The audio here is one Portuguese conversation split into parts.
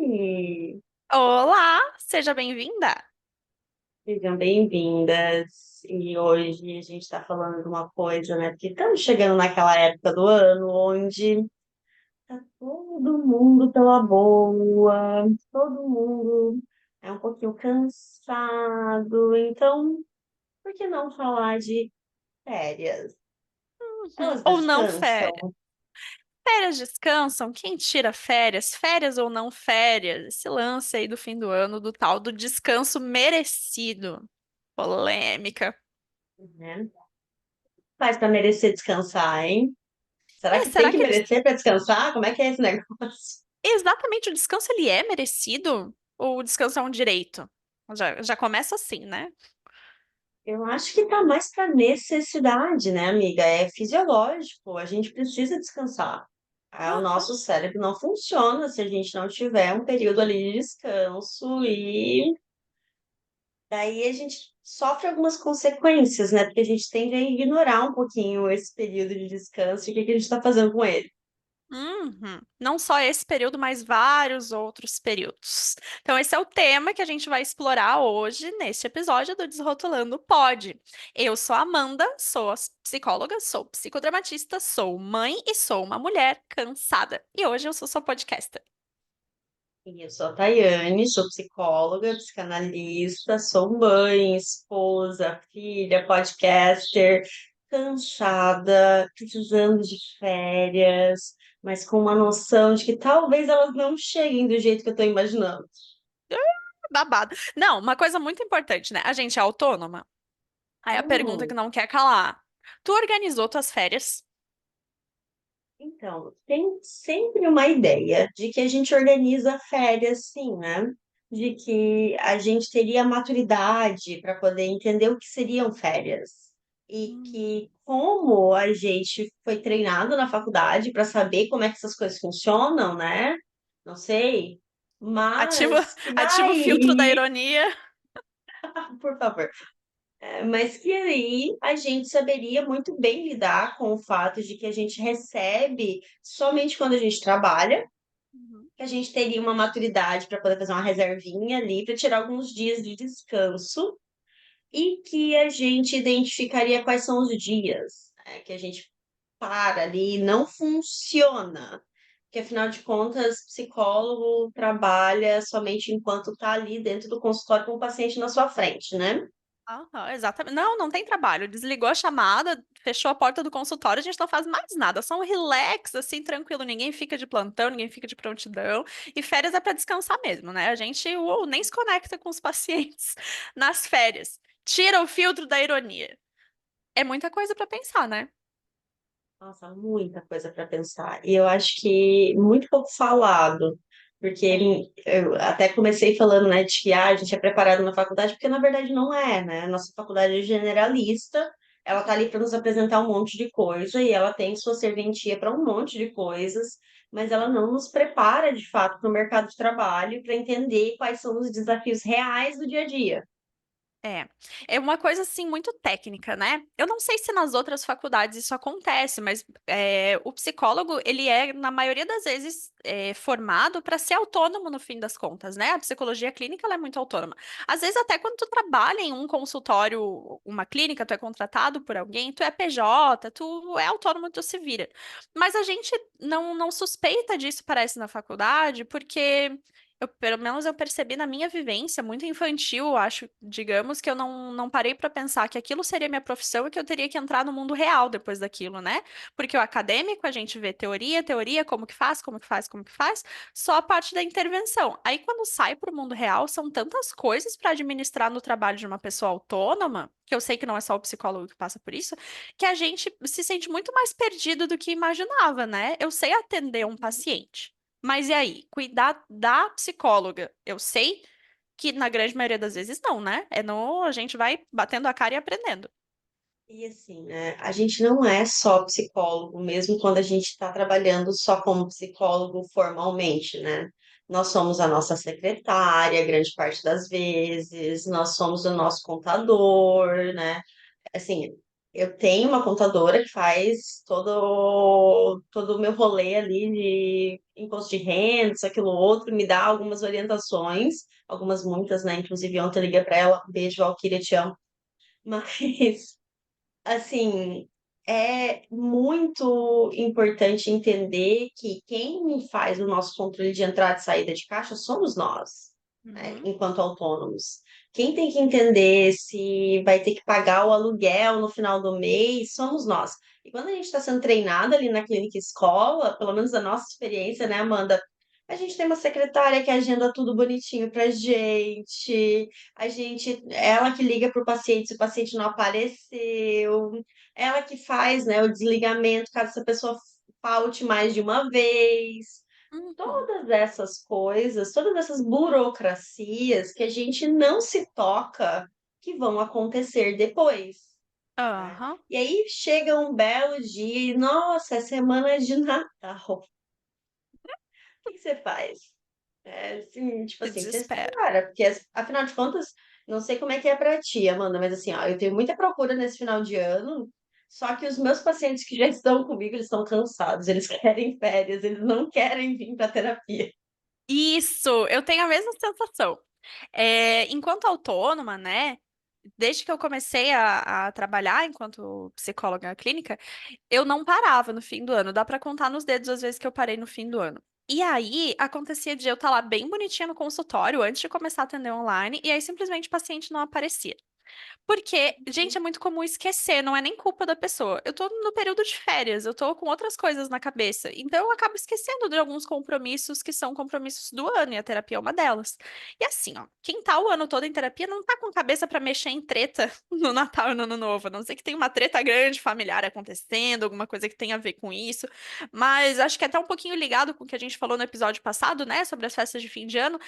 Oi, Olá, seja bem-vinda. sejam bem-vindas. E hoje a gente está falando de uma coisa, né? Porque estamos chegando naquela época do ano onde tá todo mundo pela boa, todo mundo é um pouquinho cansado. Então, por que não falar de férias? Elas Ou não férias. descansam? Férias descansam? Quem tira férias? Férias ou não férias? Esse lance aí do fim do ano, do tal do descanso merecido. Polêmica. Né? Faz para merecer descansar, hein? Será que tem Será que que merecer para descansar? Como é que é esse negócio? exatamente o descanso ele é merecido? Ou o descanso é um direito? Já começa assim, né? Eu acho que tá mais para necessidade, né, amiga? É fisiológico, a gente precisa descansar. O Aham. nosso cérebro não funciona se a gente não tiver um período ali de descanso e daí a gente sofre algumas consequências, né? Porque a gente tende a ignorar um pouquinho esse período de descanso e o que que a gente está fazendo com ele. Não só esse período, mas vários outros períodos. Então, esse é o tema que a gente vai explorar hoje neste episódio do Desrotulando Pod. Eu sou a Amanda, sou psicóloga, sou psicodramatista, sou mãe e sou uma mulher cansada. E hoje eu sou sua podcaster. E eu sou a Tayane, sou psicóloga, psicanalista, sou mãe, esposa, filha, podcaster, cansada, precisando de férias, mas com uma noção de que talvez elas não cheguem do jeito que eu estou imaginando. Babado. Não, uma coisa muito importante, né? A gente é autônoma. Aí a pergunta que Hum, não quer calar. Tu organizou tuas férias? então, tem sempre uma ideia de que a gente organiza férias, sim, né? De que a gente teria maturidade para poder entender o que seriam férias. E Hum. que, como a gente foi treinado na faculdade para saber como é que essas coisas funcionam, né? Não sei. Ativo, Mas que ativo o filtro da daí, ironia. por favor. Mas que aí a gente saberia muito bem lidar com o fato de que a gente recebe somente quando a gente trabalha, Uhum. que a gente teria uma maturidade para poder fazer uma reservinha ali, para tirar alguns dias de descanso, e que a gente identificaria quais são os dias, né, que a gente para ali e não funciona. Porque, afinal de contas, psicólogo trabalha somente enquanto está ali dentro do consultório com o paciente na sua frente, né? Aham, exatamente. Não, não tem trabalho. Desligou a chamada, fechou a porta do consultório, a gente não faz mais nada. Só um relax, assim, tranquilo. Ninguém fica de plantão, ninguém fica de prontidão. E férias é pra descansar mesmo, né? A gente nem se conecta com os pacientes nas férias. Tira o filtro da ironia. É muita coisa pra pensar, né? Nossa, muita coisa para pensar. E eu acho que muito pouco falado, porque É. eu até comecei falando, né, de que a gente é preparado na faculdade, porque na verdade não é, né? Nossa faculdade é generalista, ela tá ali para nos apresentar um monte de coisa e ela tem sua serventia para um monte de coisas, mas ela não nos prepara de fato para o mercado de trabalho, para entender quais são os desafios reais do dia a dia. É, é uma coisa assim muito técnica, né? Eu não sei se nas outras faculdades isso acontece, mas o psicólogo ele é na maioria das vezes formado para ser autônomo no fim das contas, né? A psicologia clínica ela é muito autônoma. Às vezes até quando tu trabalha em um consultório, uma clínica, tu é contratado por alguém, tu é PJ, tu é autônomo, tu se vira. Mas a gente não suspeita disso, parece, na faculdade, porque pelo menos eu percebi na minha vivência, muito infantil, acho, digamos, que eu não parei para pensar que aquilo seria minha profissão e que eu teria que entrar no mundo real depois daquilo, né? Porque o acadêmico, a gente vê teoria, teoria, como que faz, como que faz, como que faz, só a parte da intervenção. Aí, quando sai para o mundo real, são tantas coisas para administrar no trabalho de uma pessoa autônoma, que eu sei que não é só o psicólogo que passa por isso, que a gente se sente muito mais perdido do que imaginava, né? Eu sei atender um paciente. Mas e aí? Cuidar da psicóloga? Eu sei que na grande maioria das vezes não, né? A gente vai batendo a cara e aprendendo. E assim, né, a gente não é só psicólogo, mesmo quando a gente está trabalhando só como psicólogo formalmente, né? Nós somos a nossa secretária, grande parte das vezes, nós somos o nosso contador, né? Assim, eu tenho uma contadora que faz todo o meu rolê ali de imposto de renda, isso, aquilo, outro, me dá algumas orientações, algumas muitas, né? Inclusive ontem eu liguei para ela, beijo, Valquíria, te amo. Mas, assim, é muito importante entender que quem faz o nosso controle de entrada e saída de caixa somos nós, né, Uhum. enquanto autônomos. Quem tem que entender se vai ter que pagar o aluguel no final do mês somos nós. E quando a gente está sendo treinado ali na clínica escola, pelo menos a nossa experiência, né, Amanda? A gente tem uma secretária que agenda tudo bonitinho pra gente. Ela que liga para o paciente se o paciente não apareceu, ela que faz, né, o desligamento caso essa pessoa falte mais de uma vez. Uhum. Todas essas coisas, todas essas burocracias que a gente não se toca que vão acontecer depois, né? Aham. E aí chega um belo dia e, nossa, é semana de Natal. O que que você faz? É, assim, tipo Se assim, você desespera. para, porque afinal de contas, não sei como é que é pra ti, Amanda, mas assim, ó, eu tenho muita procura nesse final de ano, só que os meus pacientes que já estão comigo, eles estão cansados, eles querem férias, eles não querem vir pra terapia. Isso, eu tenho a mesma sensação. Enquanto autônoma, né? Desde que eu comecei a trabalhar enquanto psicóloga na clínica, eu não parava no fim do ano. Dá pra contar nos dedos as vezes que eu parei no fim do ano. E aí, acontecia de eu estar lá bem bonitinha no consultório antes de começar a atender online, e aí simplesmente o paciente não aparecia. Porque, gente, é muito comum esquecer, não é nem culpa da pessoa. Eu tô no período de férias, eu tô com outras coisas na cabeça. Então eu acabo esquecendo de alguns compromissos que são compromissos do ano, e a terapia é uma delas. E assim, ó, quem tá o ano todo em terapia não tá com cabeça pra mexer em treta no Natal e no Ano Novo. A não ser que tenha uma treta grande familiar acontecendo, alguma coisa que tenha a ver com isso. Mas acho que é até um pouquinho ligado com o que a gente falou no episódio passado, né, sobre as festas de fim de ano.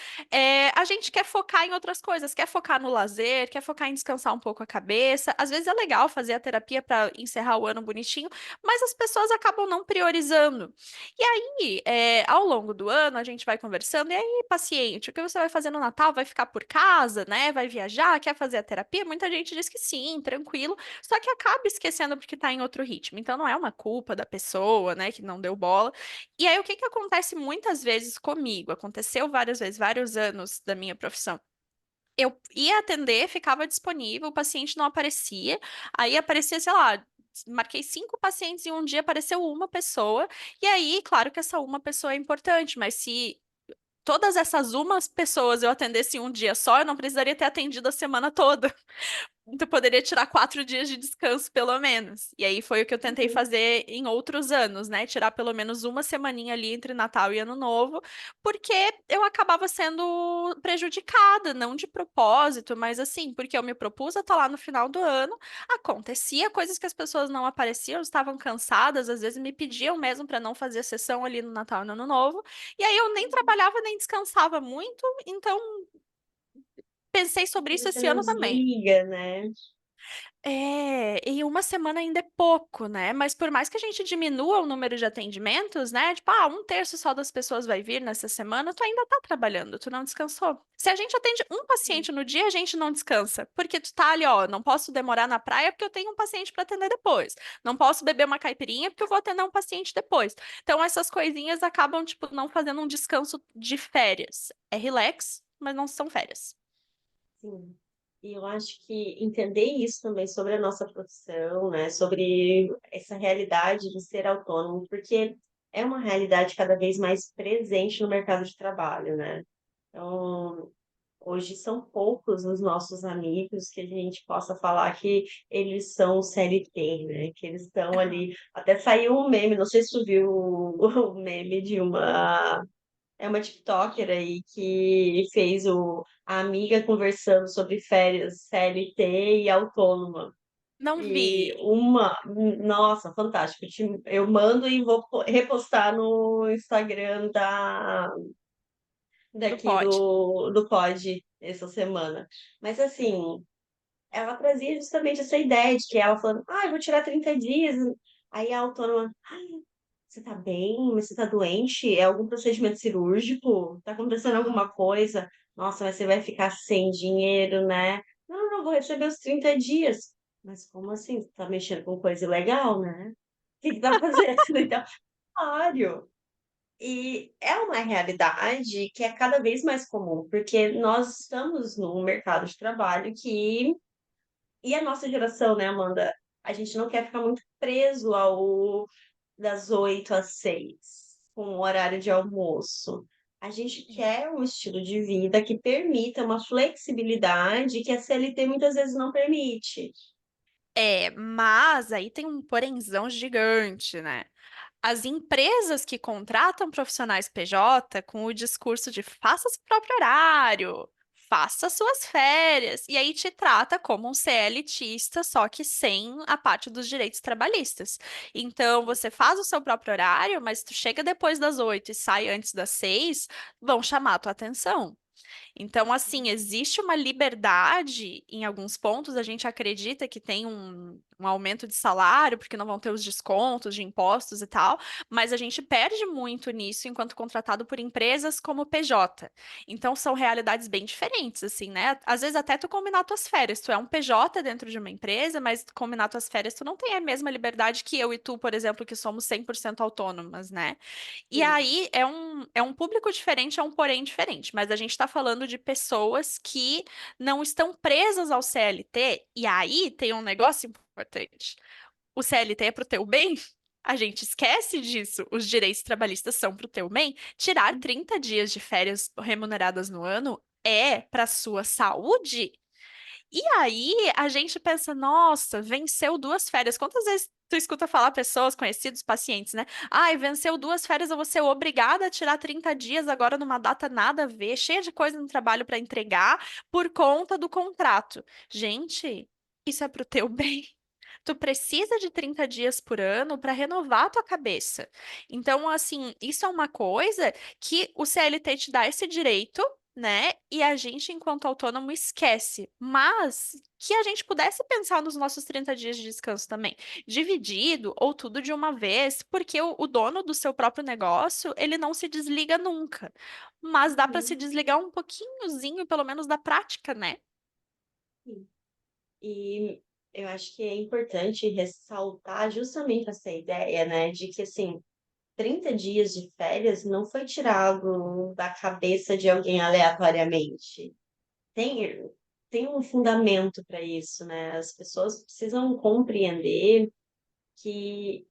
A gente quer focar em outras coisas, quer focar no lazer, quer focar em descansar um pouco a cabeça. Às vezes é legal fazer a terapia para encerrar o ano bonitinho, mas as pessoas acabam não priorizando. E aí, ao longo do ano, a gente vai conversando, e aí, paciente, o que você vai fazer no Natal? Vai ficar por casa, né? Vai viajar? Quer fazer a terapia? Muita gente diz que sim, tranquilo, só que acaba esquecendo porque tá em outro ritmo. Então não é uma culpa da pessoa, né, que não deu bola. E aí, o que que acontece muitas vezes comigo? Aconteceu várias vezes, vários anos da minha profissão. Eu ia atender, ficava disponível, o paciente não aparecia, aí aparecia, sei lá, marquei 5 pacientes em um dia, apareceu uma pessoa, e aí, claro que essa uma pessoa é importante, mas se todas essas umas pessoas eu atendesse em um dia só, eu não precisaria ter atendido a semana toda. Tu poderia tirar 4 dias de descanso, pelo menos. E aí foi o que eu tentei Uhum. fazer em outros anos, né? Tirar pelo menos uma semaninha ali entre Natal e Ano Novo, porque eu acabava sendo prejudicada, não de propósito, mas assim, porque eu me propus a estar lá no final do ano, acontecia coisas que as pessoas não apareciam, estavam cansadas, às vezes me pediam mesmo para não fazer sessão ali no Natal e no Ano Novo, e aí eu nem trabalhava nem descansava muito, então pensei sobre isso Você esse não ano também. desliga, né? E uma semana ainda é pouco, né? Mas por mais que a gente diminua o número de atendimentos, né? Tipo, 1/3 só das pessoas vai vir nessa semana, tu ainda tá trabalhando, tu não descansou. Se a gente atende um paciente no dia, a gente não descansa. Porque tu tá ali, ó, não posso demorar na praia porque eu tenho um paciente para atender depois. Não posso beber uma caipirinha porque eu vou atender um paciente depois. Então essas coisinhas acabam, tipo, não fazendo um descanso de férias. É relax, mas não são férias. Sim. E eu acho que entender isso também sobre a nossa profissão, né, sobre essa realidade de ser autônomo, porque é uma realidade cada vez mais presente no mercado de trabalho, né? Então, hoje são poucos os nossos amigos que a gente possa falar que eles são CLT, né? Que eles estão Aham. ali. Até saiu um meme, não sei se tu viu o meme de uma TikToker aí que fez a amiga conversando sobre férias CLT e autônoma. Não E vi. nossa, fantástico. Eu mando e vou repostar no Instagram Do daqui pod. do Pod essa semana. Mas assim, ela trazia justamente essa ideia de que ela falando, eu vou tirar 30 dias. Aí a autônoma, você tá bem? Mas você tá doente? É algum procedimento cirúrgico? Tá acontecendo Aham. alguma coisa? Nossa, mas você vai ficar sem dinheiro, né? Não, não, vou receber os 30 dias. Mas como assim? Você tá mexendo com coisa ilegal, né? O que que tá fazendo? Então, claro. E é uma realidade que é cada vez mais comum, porque nós estamos num mercado de trabalho que e a nossa geração, né, Amanda? A gente não quer ficar muito preso ao das 8 às 6, com o horário de almoço. A gente quer um estilo de vida que permita uma flexibilidade que a CLT muitas vezes não permite. É, mas aí tem um porenzão gigante, né? As empresas que contratam profissionais PJ com o discurso de faça seu próprio horário, faça suas férias, e aí te trata como um CLTista, só que sem a parte dos direitos trabalhistas. Então, você faz o seu próprio horário, mas tu chega depois das 8 e sai antes das 6, vão chamar a tua atenção. Então, assim, existe uma liberdade em alguns pontos. A gente acredita que tem um aumento de salário, porque não vão ter os descontos de impostos e tal, mas a gente perde muito nisso enquanto contratado por empresas como PJ. Então, são realidades bem diferentes, assim, né? Às vezes, até tu combinar tuas férias. Tu é um PJ dentro de uma empresa, mas combinar tuas férias, tu não tem a mesma liberdade que eu e tu, por exemplo, que somos 100% autônomas, né? E Sim, aí é um público diferente, é um porém diferente, mas a gente está falando de pessoas que não estão presas ao CLT, e aí tem um negócio importante. O CLT é para o teu bem? A gente esquece disso. Os direitos trabalhistas são para o teu bem. Tirar 30 dias de férias remuneradas no ano é para sua saúde? E aí a gente pensa, nossa, venceu 2 férias. Quantas vezes tu escuta falar pessoas, conhecidos, pacientes, né? Ai, venceu 2 férias, eu vou ser obrigada a tirar 30 dias agora numa data nada a ver, cheia de coisa no trabalho para entregar por conta do contrato. Gente, isso é pro teu bem. Tu precisa de 30 dias por ano para renovar a tua cabeça. Então, assim, isso é uma coisa que o CLT te dá esse direito, né? E a gente, enquanto autônomo, esquece. Mas que a gente pudesse pensar nos nossos 30 dias de descanso também, dividido ou tudo de uma vez, porque o dono do seu próprio negócio, ele não se desliga nunca. Mas dá para se uhum, desligar um pouquinhozinho, pelo menos da prática, né? sim. E eu acho que é importante ressaltar justamente essa ideia, né, de que assim, 30 dias de férias não foi tirado da cabeça de alguém aleatoriamente. Tem, tem um fundamento para isso, né? As pessoas precisam compreender que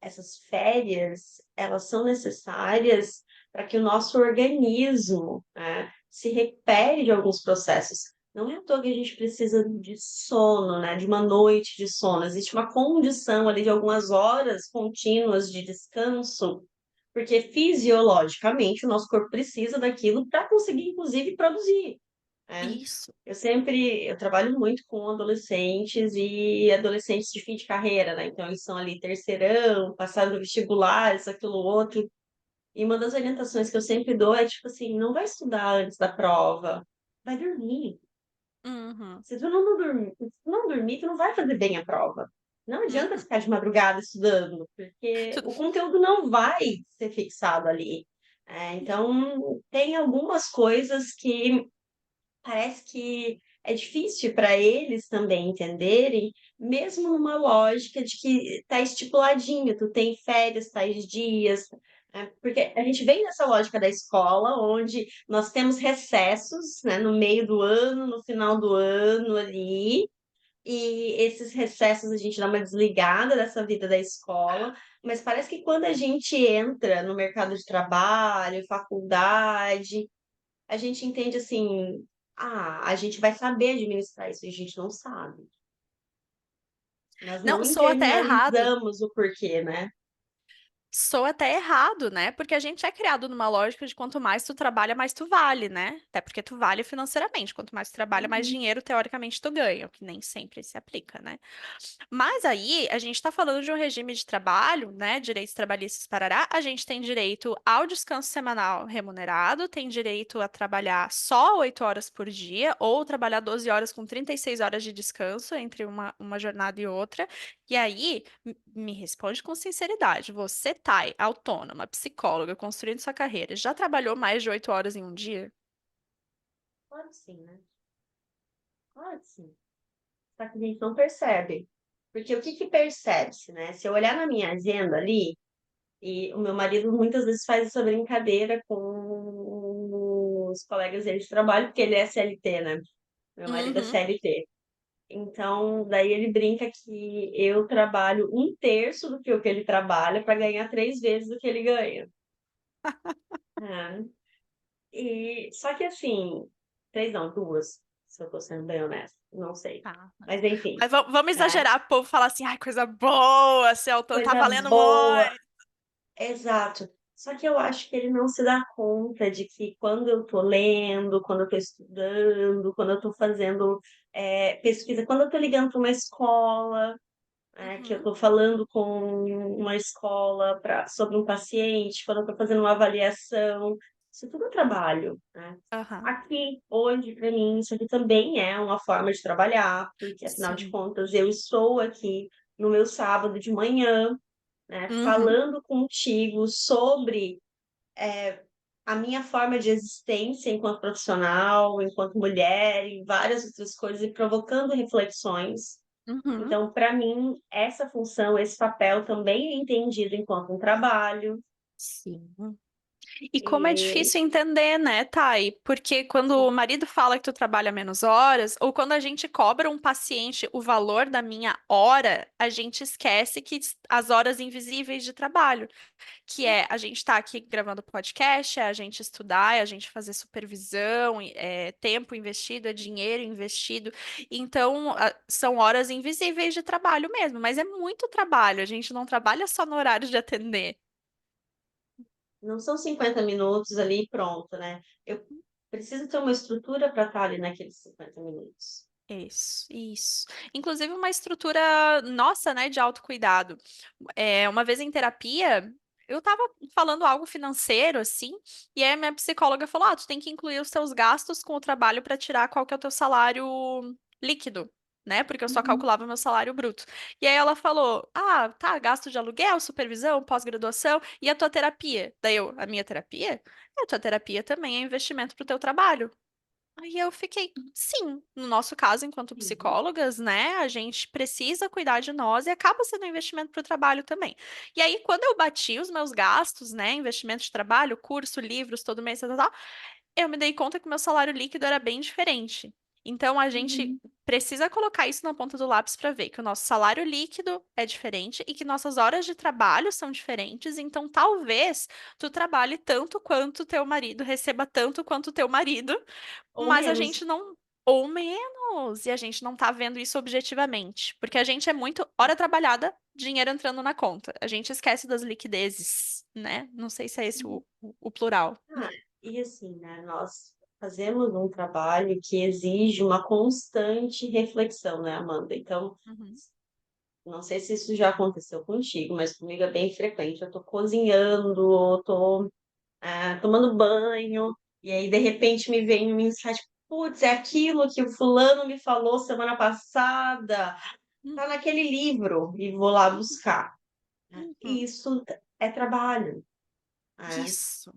essas férias, elas são necessárias para que o nosso organismo, né, se recupere de alguns processos. Não é à toa que a gente precisa de sono, né, de uma noite de sono. Existe uma condição ali de algumas horas contínuas de descanso, porque fisiologicamente o nosso corpo precisa daquilo para conseguir, inclusive, produzir, né? Isso. Eu trabalho muito com adolescentes e adolescentes de fim de carreira, né? Então eles são ali terceirão, passaram no vestibular, isso, aquilo, outro. E uma das orientações que eu sempre dou é tipo assim, não vai estudar antes da prova, vai dormir. Uhum. Se tu não dormir, tu não vai fazer bem a prova. Não adianta Uhum. ficar de madrugada estudando, porque Tu- o conteúdo não vai ser fixado ali. Então, tem algumas coisas que parece que é difícil para eles também entenderem, mesmo numa lógica de que está estipuladinho, tu tem férias tais dias, né? Porque a gente vem nessa lógica da escola, onde nós temos recessos, né, no meio do ano, no final do ano ali, e esses recessos a gente dá uma desligada dessa vida da escola, mas parece que quando a gente entra no mercado de trabalho, faculdade, a gente entende assim, a gente vai saber administrar isso, e a gente não sabe. Nós não Não, sou até errado. internalizamos o porquê, né? Sou até errado, né? Porque a gente é criado numa lógica de quanto mais tu trabalha, mais tu vale, né? Até porque tu vale financeiramente. Quanto mais tu trabalha, mais Uhum. dinheiro, teoricamente, tu ganha, o que nem sempre se aplica, né? Mas aí, a gente está falando de um regime de trabalho, né? Direitos trabalhistas parará. A gente tem direito ao descanso semanal remunerado, tem direito a trabalhar só 8 horas por dia, ou trabalhar 12 horas com 36 horas de descanso entre uma jornada e outra. E aí, me responde com sinceridade. Você, Thay, autônoma, psicóloga, construindo sua carreira, já trabalhou mais de 8 horas em um dia? Claro que sim, né? Claro que sim. só que a gente não percebe. Porque o que que percebe-se, né? Se eu olhar na minha agenda ali, e o meu marido muitas vezes faz essa brincadeira com os colegas dele de trabalho, porque ele é CLT, né? Meu marido é Uhum. CLT. Então, daí ele brinca que eu trabalho um terço do que o que ele trabalha para ganhar 3 vezes o que ele ganha. É. E só que assim, três não, duas, se eu tô sendo bem honesta, não sei. Tá. Mas enfim, Mas vamos né? exagerar, o povo falar assim, ai, coisa boa, Celton, tá Coisa valendo boa, muito. exato. Só que eu acho que ele não se dá conta de que quando eu tô lendo, quando eu tô estudando, quando eu tô fazendo pesquisa, quando eu tô ligando para uma escola, que eu Uhum, estou falando com uma escola sobre um paciente, quando eu estou fazendo uma avaliação, isso tudo é trabalho, né? aham, Aqui, hoje, para mim, isso aqui também é uma forma de trabalhar, porque afinal de sim. contas eu estou aqui no meu sábado de manhã, né, Uhum, falando contigo sobre a minha forma de existência enquanto profissional, enquanto mulher, e várias outras coisas, e provocando reflexões. uhum, Então, para mim, essa função, esse papel também é entendido enquanto um trabalho. sim. E como é E difícil entender, né, Thay? Porque quando o sim, marido fala que tu trabalha menos horas, ou quando a gente cobra um paciente o valor da minha hora, a gente esquece que as horas invisíveis de trabalho, que é a gente estar aqui gravando podcast, é a gente estudar, é a gente fazer supervisão, é tempo investido, é dinheiro investido. Então, são horas invisíveis de trabalho mesmo, mas é muito trabalho, a gente não trabalha só no horário de atender. não são 50 minutos ali e pronto, né? Eu preciso ter uma estrutura para estar ali naqueles 50 minutos. Isso, isso. Inclusive uma estrutura nossa, né, de autocuidado. Uma vez em terapia, eu tava falando algo financeiro, assim, e aí a minha psicóloga falou: tu tem que incluir os teus gastos com o trabalho para tirar qual que é o teu salário líquido, né? Porque eu só Uhum. calculava meu salário bruto. E aí ela falou: tá, gasto de aluguel, supervisão, pós-graduação e a tua terapia. Daí a minha terapia? A tua terapia também é investimento pro teu trabalho. Aí eu fiquei, sim, no nosso caso, enquanto Sim. psicólogas, né, a gente precisa cuidar de nós e acaba sendo um investimento para o trabalho também. E aí, quando eu bati os meus gastos, né, investimento de trabalho, curso, livros, todo mês, tal, tal, tal, eu me dei conta que o meu salário líquido era bem diferente. Então, a gente Uhum. precisa colocar isso na ponta do lápis para ver que o nosso salário líquido é diferente e que nossas horas de trabalho são diferentes. Então, talvez tu trabalhe tanto quanto teu marido, receba tanto quanto teu marido, Ou mas a menos. gente não. Ou menos, e a gente não tá vendo isso objetivamente. Porque a gente é muito hora trabalhada, dinheiro entrando na conta. A gente esquece das liquidezes, né? Não sei se é esse o plural. Ah, e assim, né, nós fazemos um trabalho que exige uma constante reflexão, né, Amanda? Então, Uhum. não sei se isso já aconteceu contigo, mas comigo é bem frequente. Eu tô cozinhando, tô tomando banho, e aí de repente me vem um insight, putz, é aquilo que o fulano me falou semana passada, tá naquele livro, e vou lá buscar. Né? E Uhum. isso é trabalho, né? Isso.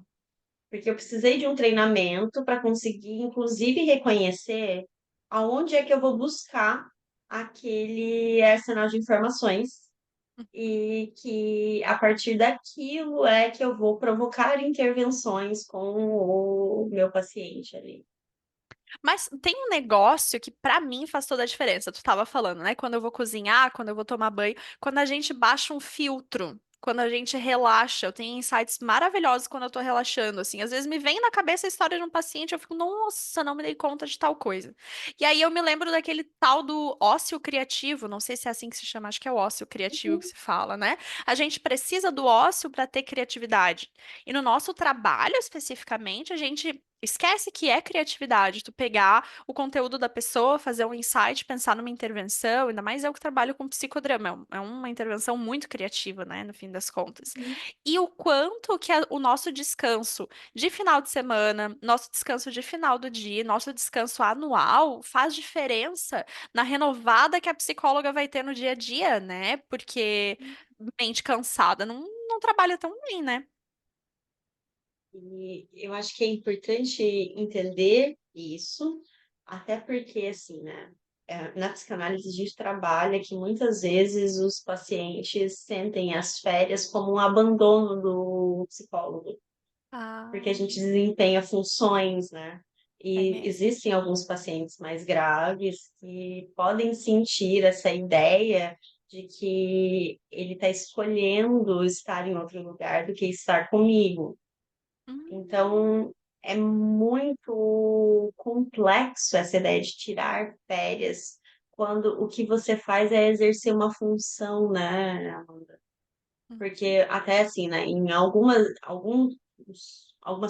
Porque eu precisei de um treinamento para conseguir, inclusive, reconhecer aonde é que eu vou buscar aquele arsenal de informações e que a partir daquilo é que eu vou provocar intervenções com o meu paciente ali. Mas tem um negócio que pra mim faz toda a diferença. Tu tava falando, né? Quando eu vou cozinhar, quando eu vou tomar banho, quando a gente baixa um filtro, quando a gente relaxa, eu tenho insights maravilhosos quando eu tô relaxando, assim. Às vezes me vem na cabeça a história de um paciente, eu fico, nossa, não me dei conta de tal coisa. E aí eu me lembro daquele tal do ócio criativo, não sei se é assim que se chama, acho que é o ócio criativo que se fala, né? A gente precisa do ócio para ter criatividade. E no nosso trabalho especificamente, a gente esquece que é criatividade, tu pegar o conteúdo da pessoa, fazer um insight, pensar numa intervenção, ainda mais eu que trabalho com psicodrama, é uma intervenção muito criativa, né, no fim das contas. Uhum. E o quanto que o nosso descanso de final de semana, nosso descanso de final do dia, nosso descanso anual faz diferença na renovada que a psicóloga vai ter no dia a dia, né? Porque mente cansada não trabalha tão bem, né? E eu acho que é importante entender isso, até porque, assim, né? Na psicanálise a gente trabalha que muitas vezes os pacientes sentem as férias como um abandono do psicólogo, porque a Ah, gente desempenha funções, né? é E mesmo. existem alguns pacientes mais graves que podem sentir essa ideia de que ele está escolhendo estar em outro lugar do que estar comigo. Hum, Então, é muito complexo essa ideia de tirar férias, quando o que você faz é exercer uma função, né, Amanda? hum, Porque até assim, né, em algumas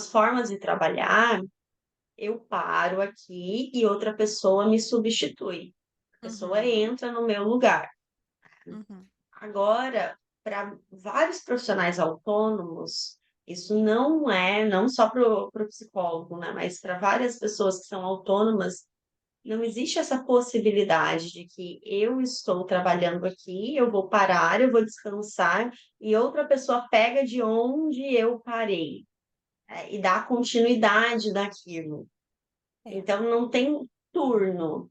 formas de trabalhar, eu paro aqui e outra pessoa me substitui. A pessoa uhum, entra no meu lugar. uhum, Agora, para vários profissionais autônomos, isso não é, não só para o psicólogo, né, mas para várias pessoas que são autônomas, não existe essa possibilidade de que eu estou trabalhando aqui, eu vou parar, eu vou descansar e outra pessoa pega de onde eu parei, e dá continuidade naquilo. é. Então, não tem turno.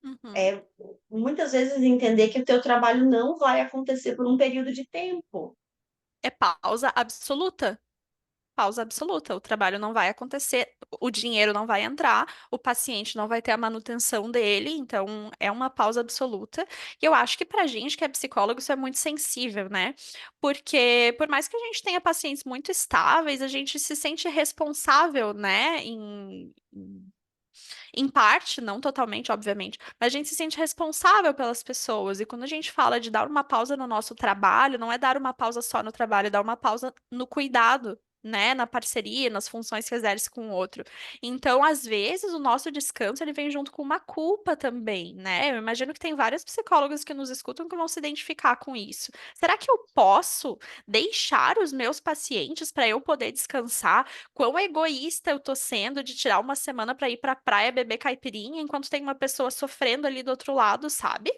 Uhum. É muitas vezes entender que o teu trabalho não vai acontecer por um período de tempo. É pausa absoluta. Pausa absoluta. O trabalho não vai acontecer, o dinheiro não vai entrar, o paciente não vai ter a manutenção dele, então é uma pausa absoluta. E eu acho que pra gente que é psicólogo isso é muito sensível, né? Porque por mais que a gente tenha pacientes muito estáveis, a gente se sente responsável, né, em parte, não totalmente, obviamente, mas a gente se sente responsável pelas pessoas. E quando a gente fala de dar uma pausa no nosso trabalho, não é dar uma pausa só no trabalho, é dar uma pausa no cuidado. Né, na parceria, nas funções que exerce com o outro. Então, às vezes, o nosso descanso ele vem junto com uma culpa também, né? Eu imagino que tem vários psicólogos que nos escutam que vão se identificar com isso. Será que eu posso deixar os meus pacientes para eu poder descansar? Quão egoísta eu tô sendo de tirar uma semana pra ir pra praia beber caipirinha enquanto tem uma pessoa sofrendo ali do outro lado, sabe?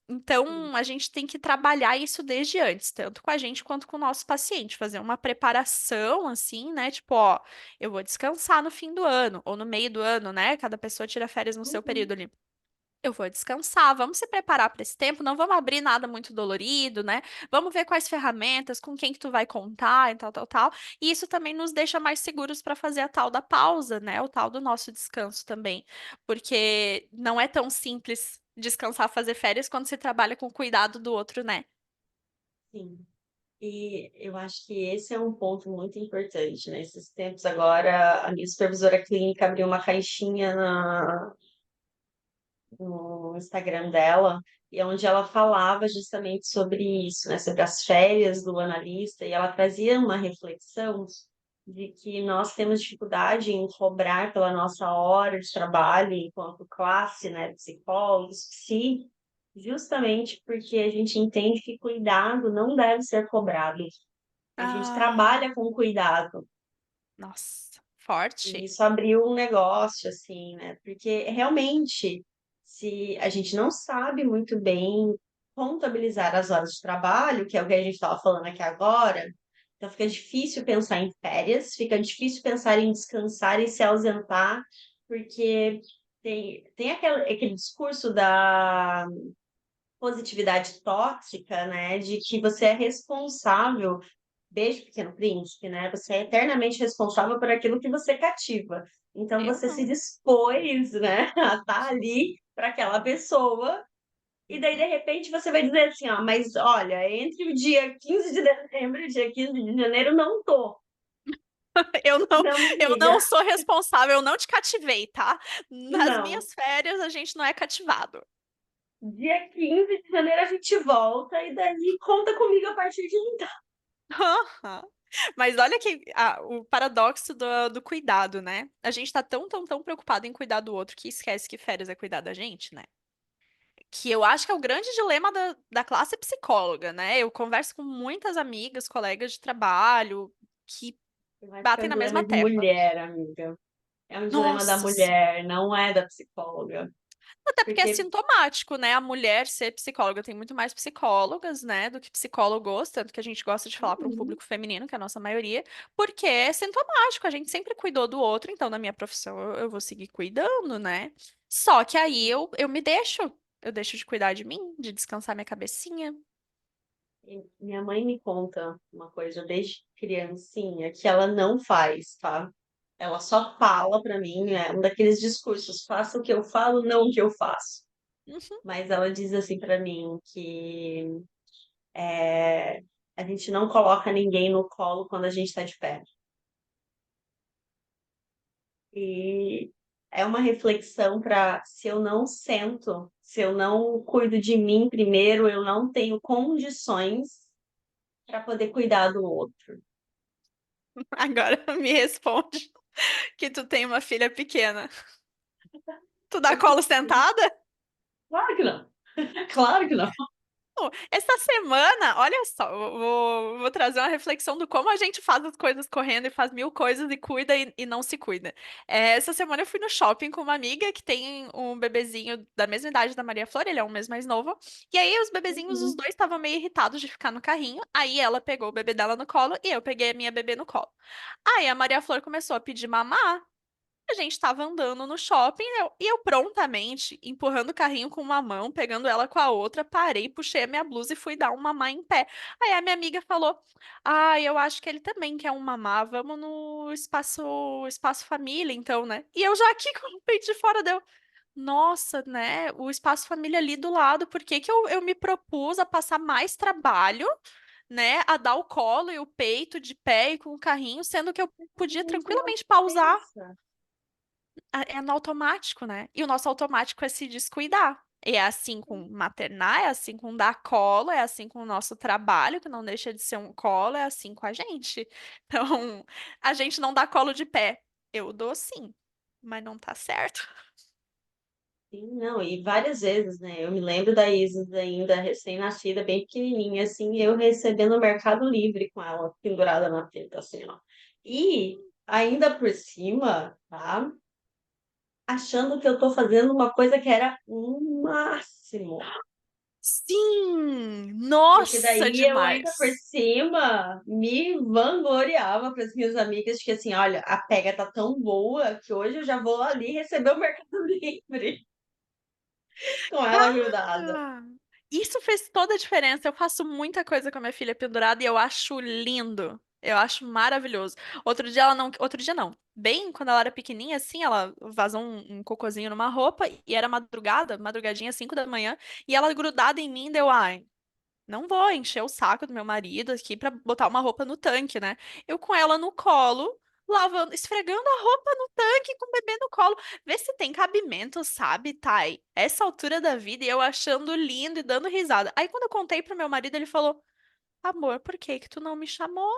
Então, a gente tem que trabalhar isso desde antes, tanto com a gente quanto com o nosso paciente, fazer uma preparação assim, né? Tipo, ó, eu vou descansar no fim do ano ou no meio do ano, né? Cada pessoa tira férias no seu Uhum. período ali. Eu vou descansar, vamos se preparar para esse tempo, não vamos abrir nada muito dolorido, né? Vamos ver quais ferramentas, com quem que tu vai contar e tal, tal, tal. E isso também nos deixa mais seguros para fazer a tal da pausa, né? O tal do nosso descanso também. Porque não é tão simples descansar, fazer férias quando se trabalha com o cuidado do outro, né? Sim. E eu acho que esse é um ponto muito importante, né? Esses tempos agora, a minha supervisora clínica abriu uma caixinha no Instagram dela, e onde ela falava justamente sobre isso, né? Sobre as férias do analista, e ela trazia uma reflexão de que nós temos dificuldade em cobrar pela nossa hora de trabalho enquanto classe, né? Psicólogos, psi, justamente porque a gente entende que cuidado não deve ser cobrado. A gente Ah, trabalha com cuidado. nossa, E forte. isso abriu um negócio, assim, né? Porque realmente, se a gente não sabe muito bem contabilizar as horas de trabalho, que é o que a gente estava falando aqui agora, então fica difícil pensar em férias, fica difícil pensar em descansar e se ausentar, porque tem aquele discurso da positividade tóxica, né? De que você é responsável. Beijo, Pequeno Príncipe, né? Você é eternamente responsável por aquilo que você cativa. Então Eu você se não. dispôs, né, a estar ali para aquela pessoa. E daí, de repente, você vai dizer assim, ó, mas olha, entre o dia 15 de dezembro e o dia 15 de janeiro, não tô. Eu não, Não me eu não liga. sou responsável, eu não te cativei, tá? Nas Não. minhas férias a gente não é cativado. Dia 15 de janeiro a gente volta e daí conta comigo a partir de então. Mas olha que o paradoxo do cuidado, né? A gente tá tão, tão, tão preocupado em cuidar do outro que esquece que férias é cuidar da gente, né? Que eu acho que é o grande dilema da classe psicóloga, né? Eu converso com muitas amigas, colegas de trabalho, que Eu acho que é batem um na dilema mesma de tecla. mulher, amiga. É um dilema da Nossa, sim. mulher, não é da psicóloga. Até porque é Porque, sintomático, né? A mulher ser psicóloga. Tem muito mais psicólogas, né, do que psicólogos, tanto que a gente gosta de falar para um uhum, público feminino, que é a nossa maioria, porque é sintomático. A gente sempre cuidou do outro, então na minha profissão eu vou seguir cuidando, né? Só que aí eu me deixo. Eu deixo de cuidar de mim, de descansar minha cabecinha. e minha mãe me conta uma coisa desde criancinha que ela não faz, tá? Ela só fala pra mim, é um daqueles discursos, faça o que eu falo, não o que eu faço. Uhum. Mas ela diz assim pra mim que é, a gente não coloca ninguém no colo quando a gente tá de pé. E é uma reflexão para se eu não sento, se eu não cuido de mim primeiro, eu não tenho condições para poder cuidar do outro. Agora me responde que tu tem uma filha pequena. Tu dá Eu tenho colo filho. sentada? Claro que não. Claro que não. Pô, essa semana, olha só, vou trazer uma reflexão do como a gente faz as coisas correndo e faz mil coisas e cuida e não se cuida. Essa semana eu fui no shopping com uma amiga que tem um bebezinho da mesma idade da Maria Flor, ele é um mês mais novo. E aí os bebezinhos, os Uhum. dois estavam meio irritados de ficar no carrinho. Aí ela pegou o bebê dela no colo e eu peguei a minha bebê no colo. Aí a Maria Flor começou a pedir mamar. A gente estava andando no shopping e eu prontamente, empurrando o carrinho com uma mão, pegando ela com a outra, parei, puxei a minha blusa e fui dar um mamar em pé. Aí a minha amiga falou: Ah, eu acho que ele também quer um mamar, vamos no espaço família, então, né? E eu já aqui com o peito de fora deu. Nossa, né? O espaço família ali do lado, por que que eu me propus a passar mais trabalho, né? A dar o colo e o peito de pé e com o carrinho, sendo que eu A podia gente não tranquilamente pausar pensa. é no automático, né? E o nosso automático é se descuidar. E é assim com maternar, é assim com dar colo, é assim com o nosso trabalho, que não deixa de ser um colo, é assim com a gente. Então, a gente não dá colo de pé. Eu dou sim, mas não tá certo. Sim, não, e várias vezes, né? Eu me lembro da Isis ainda recém-nascida, bem pequenininha, assim, eu recebendo o Mercado Livre com ela pendurada na teta, assim, ó. E ainda por cima, tá? Achando que eu tô fazendo uma coisa que era um máximo. Sim! Porque Nossa, daí eu ainda por demais! cima me vangloriava para as minhas amigas de que assim, olha, a pega tá tão boa que hoje eu já vou ali receber o Mercado Livre com ela grudada. Ah, isso fez toda a diferença. Eu faço muita coisa com a minha filha pendurada e eu acho lindo. Eu acho maravilhoso. Outro dia não. Bem, quando ela era pequenininha, assim, ela vazou um cocôzinho numa roupa e era madrugada, madrugadinha, 5 da manhã, e ela grudada em mim, deu, ai, não vou encher o saco do meu marido aqui pra botar uma roupa no tanque, né? Eu com ela no colo, lavando, esfregando a roupa no tanque com o bebê no colo. Vê se tem cabimento, sabe, Thay? Essa altura da vida e eu achando lindo e dando risada. Aí quando eu contei pro meu marido, ele falou: Amor, por que que tu não me chamou?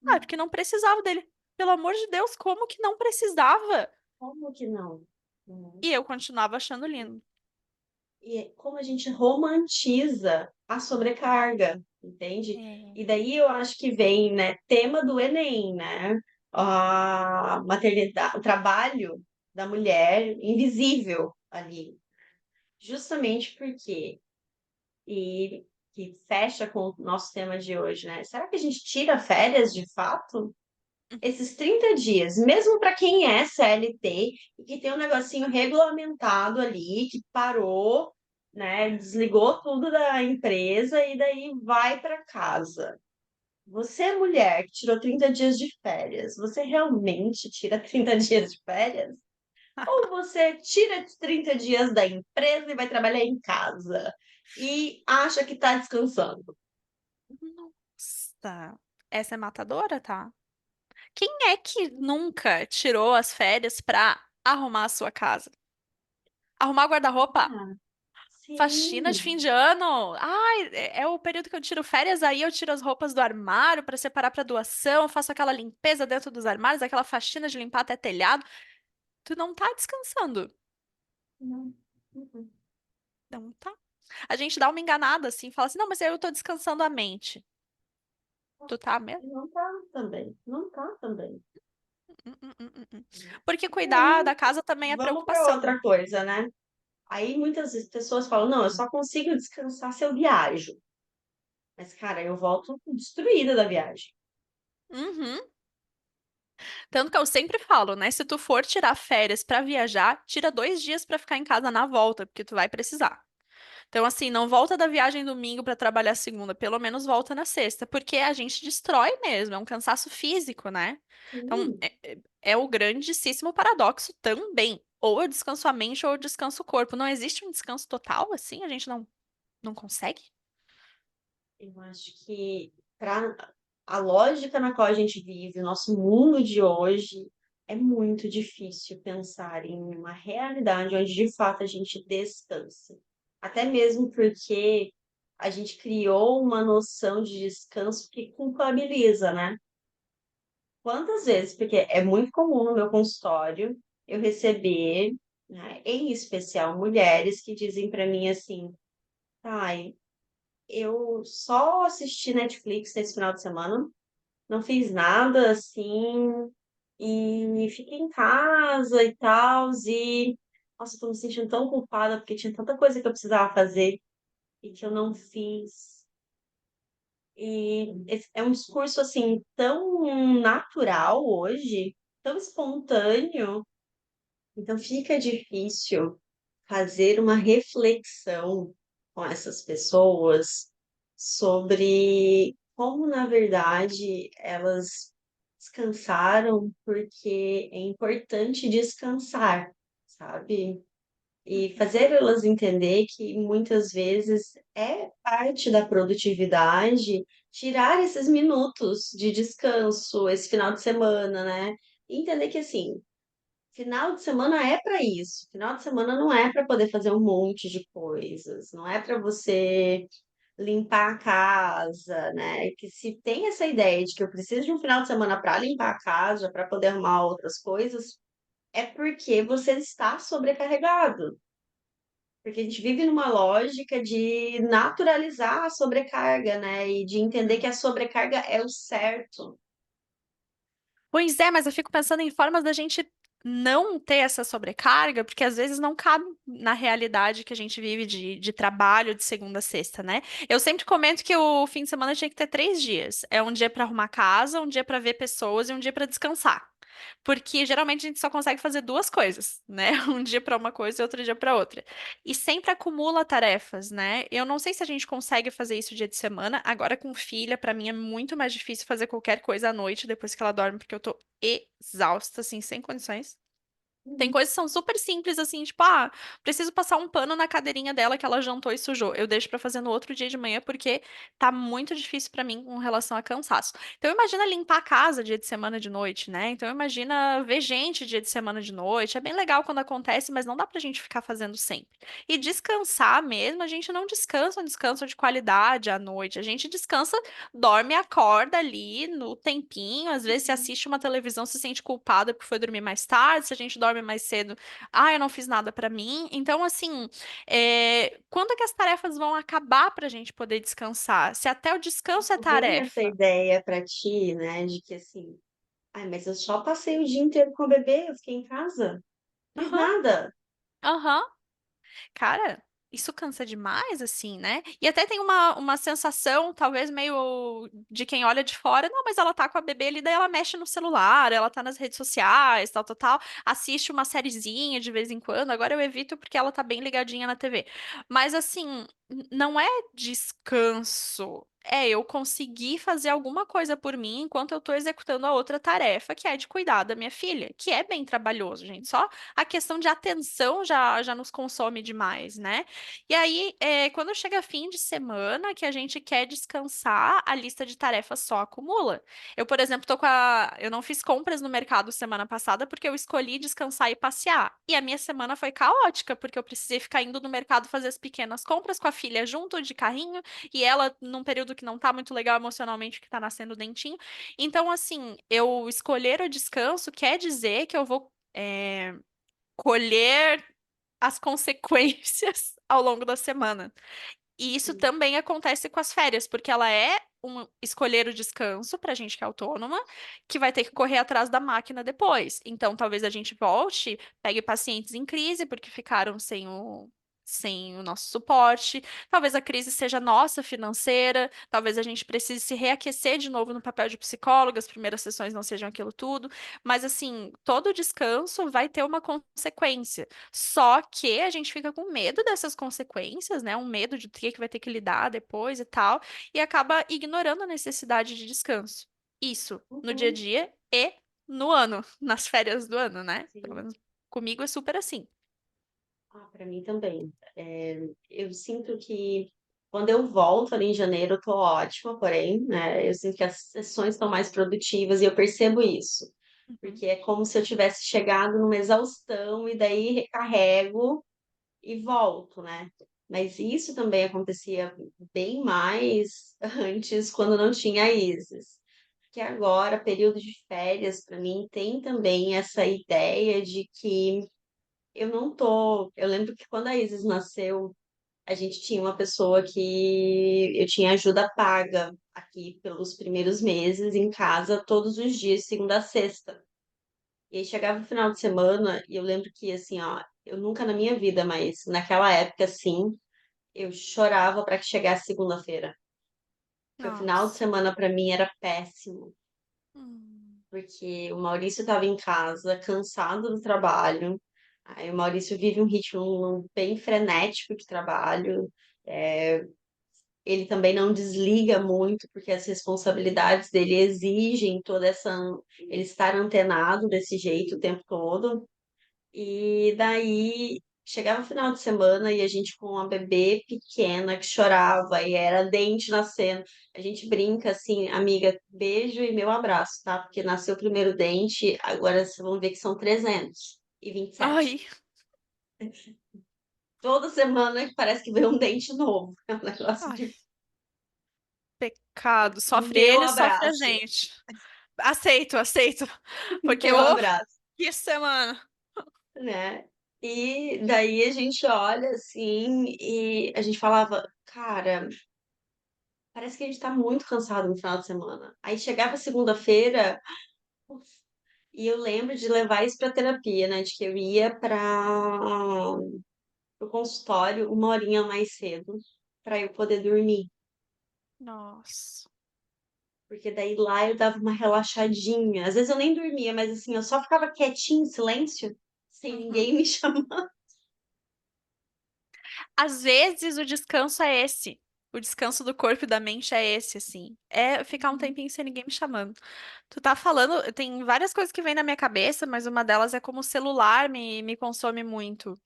Ah, porque não precisava dele. Pelo amor de Deus, como que não precisava? Como que não? Hum. E eu continuava achando lindo. E como a gente romantiza a sobrecarga, entende? É. E daí eu acho que vem, né, tema do Enem, né? A maternidade, o trabalho da mulher invisível ali. Justamente porque, e que fecha com o nosso tema de hoje, né? Será que a gente tira férias de fato? Esses 30 dias, mesmo para quem é CLT e que tem um negocinho regulamentado ali, que parou, né? Desligou tudo da empresa e daí vai para casa. Você é mulher que tirou 30 dias de férias, você realmente tira 30 dias de férias? Ou você tira 30 dias da empresa e vai trabalhar em casa e acha que está descansando? Nossa, essa é matadora, tá? Quem é que nunca tirou as férias pra arrumar a sua casa? Arrumar guarda-roupa? Ah, Faxina de sim. fim de ano? Ai, é o período que eu tiro férias, aí eu tiro as roupas do armário pra separar pra doação, faço aquela limpeza dentro dos armários, aquela faxina de limpar até telhado. Tu não tá descansando. Não. Uhum. Não tá. A gente dá uma enganada assim, fala assim: "Não, mas eu tô descansando a mente". Tu tá mesmo? Não tá também. Não tá também. hum. Porque E cuidar aí, da casa também é vamos para preocupação, né? outra coisa, né? Aí muitas pessoas falam, não, eu só consigo descansar se eu viajo. Mas, cara, eu volto destruída da viagem. Uhum. Tanto que eu sempre falo, né? Se tu for tirar férias pra viajar, tira 2 dias pra ficar em casa na volta, porque tu vai precisar. Então, assim, não volta da viagem domingo pra trabalhar segunda, pelo menos volta na sexta, porque a gente destrói mesmo, é um cansaço físico, né? Então, Sim, é o grandíssimo paradoxo também. Ou eu descanso a mente ou eu descanso o corpo. Não existe um descanso total, assim? A gente não consegue? eu acho que para a lógica na qual a gente vive, o nosso mundo de hoje, é muito difícil pensar em uma realidade onde de fato a gente descanse. Até mesmo porque a gente criou uma noção de descanso que culpabiliza, né? Quantas vezes? Porque é muito comum no meu consultório eu receber, né, em especial mulheres que dizem para mim assim: ai, eu só assisti Netflix nesse final de semana, não fiz nada assim, e fiquei em casa e tal, e nossa, eu tô me sentindo tão culpada porque tinha tanta coisa que eu precisava fazer e que eu não fiz. E é um discurso assim tão natural hoje, tão espontâneo, então fica difícil fazer uma reflexão com essas pessoas sobre como, na verdade, elas descansaram porque é importante descansar, sabe? E fazer elas entender que muitas vezes é parte da produtividade tirar esses minutos de descanso, esse final de semana, né? E entender que assim, final de semana é para isso. Final de semana não é para poder fazer um monte de coisas, não é para você limpar a casa, né? Que se tem essa ideia de que eu preciso de um final de semana para limpar a casa, para poder arrumar outras coisas, é porque você está sobrecarregado. Porque a gente vive numa lógica de naturalizar a sobrecarga, né? E de entender que a sobrecarga é o certo. Pois é, mas eu fico pensando em formas da gente não ter essa sobrecarga, porque às vezes não cabe na realidade que a gente vive de trabalho de segunda a sexta, né? Eu sempre comento que o fim de semana tinha que ter 3 dias. É um dia para arrumar casa, um dia para ver pessoas e um dia para descansar. Porque geralmente a gente só consegue fazer duas coisas, né? Um dia para uma coisa e outro dia para outra. E sempre acumula tarefas, né? Eu não sei se a gente consegue fazer isso dia de semana. Agora com filha, para mim é muito mais difícil fazer qualquer coisa à noite depois que ela dorme, porque eu tô exausta, assim, sem condições. Tem coisas que são super simples, assim, tipo, preciso passar um pano na cadeirinha dela que ela jantou e sujou. Eu deixo pra fazer no outro dia de manhã porque tá muito difícil pra mim com relação a cansaço. Então, imagina limpar a casa dia de semana de noite, né? Então, imagina ver gente dia de semana de noite. É bem legal quando acontece, mas não dá pra gente ficar fazendo sempre. E descansar mesmo, a gente não descansa um descanso de qualidade à noite. A gente descansa, dorme e acorda ali no tempinho. Às vezes, se assiste uma televisão, se sente culpada porque foi dormir mais tarde. Se a gente dorme mais cedo, eu não fiz nada pra mim. Então, assim, quando é que as tarefas vão acabar pra gente poder descansar? Se até o descanso é Não vem essa tarefa. ideia para ti, né? De que assim, ai, mas eu só passei o dia inteiro com o bebê, eu fiquei em casa, fiz Aham, nada. aham. Cara, isso cansa demais, assim, né? E até tem uma sensação, talvez meio de quem olha de fora, não, mas ela tá com a bebê ali, daí ela mexe no celular, ela tá nas redes sociais, tal, tal, tal, assiste uma sériezinha de vez em quando. Agora eu evito porque ela tá bem ligadinha na TV. Mas, assim, não é descanso. É eu conseguir fazer alguma coisa por mim enquanto eu tô executando a outra tarefa, que é de cuidar da minha filha, que é bem trabalhoso, gente. Só a questão de atenção já nos consome demais, né? E aí, quando chega fim de semana, que a gente quer descansar, a lista de tarefas só acumula. Eu, por exemplo, eu não fiz compras no mercado semana passada porque eu escolhi descansar e passear. E a minha semana foi caótica, porque eu precisei ficar indo no mercado fazer as pequenas compras com a filha junto, de carrinho, e ela num período que não tá muito legal emocionalmente, que tá nascendo o dentinho. Então, assim, eu escolher o descanso quer dizer que eu vou colher as consequências ao longo da semana. E isso também acontece com as férias, porque ela é escolher o descanso para a gente que é autônoma, que vai ter que correr atrás da máquina depois. Então, talvez a gente volte, pegue pacientes em crise porque ficaram sem o nosso suporte. Talvez a crise seja nossa, financeira. Talvez a gente precise se reaquecer de novo no papel de psicóloga, as primeiras sessões não sejam aquilo tudo. Mas, assim, todo descanso vai ter uma consequência. Só que a gente fica com medo dessas consequências, né? Um medo de ter que vai ter que lidar depois e tal, e acaba ignorando a necessidade de descanso. Isso no dia a Uhum, dia e no ano, nas férias do ano, né? Pelo sim. menos comigo é super assim. Ah, para mim também. Eu sinto que quando eu volto ali em janeiro, eu tô ótima, porém, né? Eu sinto que as sessões estão mais produtivas e eu percebo isso. Uhum. Porque é como se eu tivesse chegado numa exaustão e daí recarrego e volto, né? Mas isso também acontecia bem mais antes, quando não tinha ISIS. Que agora, período de férias, para mim, tem também essa ideia de que eu não tô. Eu lembro que quando a Isis nasceu, a gente tinha uma pessoa que eu tinha ajuda paga aqui pelos primeiros meses em casa, todos os dias, segunda a sexta. E aí chegava o final de semana e eu lembro que, assim, ó, eu nunca na minha vida, mas naquela época, assim, eu chorava para que chegasse segunda-feira. Porque o final de Nossa. semana para mim era péssimo, Hum. porque o Maurício estava em casa, cansado do trabalho. Aí o Maurício vive um ritmo bem frenético de trabalho. É, ele também não desliga muito, porque as responsabilidades dele exigem toda essa, ele estar antenado desse jeito o tempo todo. E daí chegava o final de semana e a gente com uma bebê pequena que chorava e era dente nascendo. A gente brinca assim, amiga, beijo e meu abraço, tá? Porque nasceu o primeiro dente, agora vocês vão ver que são 327. Ai, Toda semana parece que vem um dente novo. É um negócio ai, de pecado. Sofre meu ele, sofre a abraço. gente. Aceito, aceito. Porque, Meu ô, abraço, que semana. né? E daí a gente olha assim e a gente falava, cara, parece que a gente tá muito cansado no final de semana. Aí chegava segunda-feira e eu lembro de levar isso pra terapia, né? De que eu ia para o consultório uma horinha mais cedo para eu poder dormir. Nossa. Porque daí lá eu dava uma relaxadinha. Às vezes eu nem dormia, mas assim, eu só ficava quietinha, em silêncio, sem Uhum. ninguém me chamar. Às vezes o descanso é esse. O descanso do corpo e da mente é esse, assim. É ficar um tempinho sem ninguém me chamando. Tu tá falando, tem várias coisas que vêm na minha cabeça, mas uma delas é como o celular me consome muito.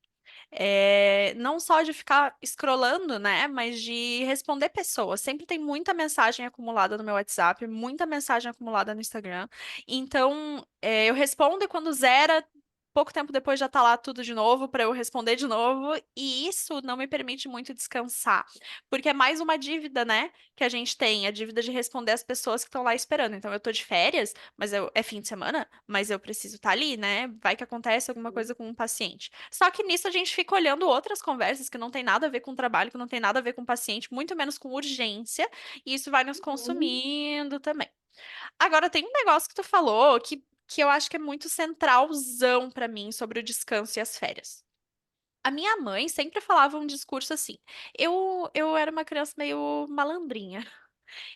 Não só de ficar scrollando, né? Mas de responder pessoas. Sempre tem muita mensagem acumulada no meu WhatsApp, muita mensagem acumulada no Instagram. Então, eu respondo e quando zera, pouco tempo depois já tá lá tudo de novo para eu responder de novo. E isso não me permite muito descansar. Porque é mais uma dívida, né? Que a gente tem, a dívida de responder as pessoas que estão lá esperando. Então, eu tô de férias, mas é fim de semana, mas eu preciso estar ali, né? Vai que acontece alguma coisa com um paciente. Só que nisso a gente fica olhando outras conversas que não tem nada a ver com o trabalho, que não tem nada a ver com o paciente, muito menos com urgência, e isso vai nos Uhum. consumindo também. Agora, tem um negócio que tu falou que eu acho que é muito centralzão pra mim sobre o descanso e as férias. A minha mãe sempre falava um discurso assim. Eu era uma criança meio malandrinha.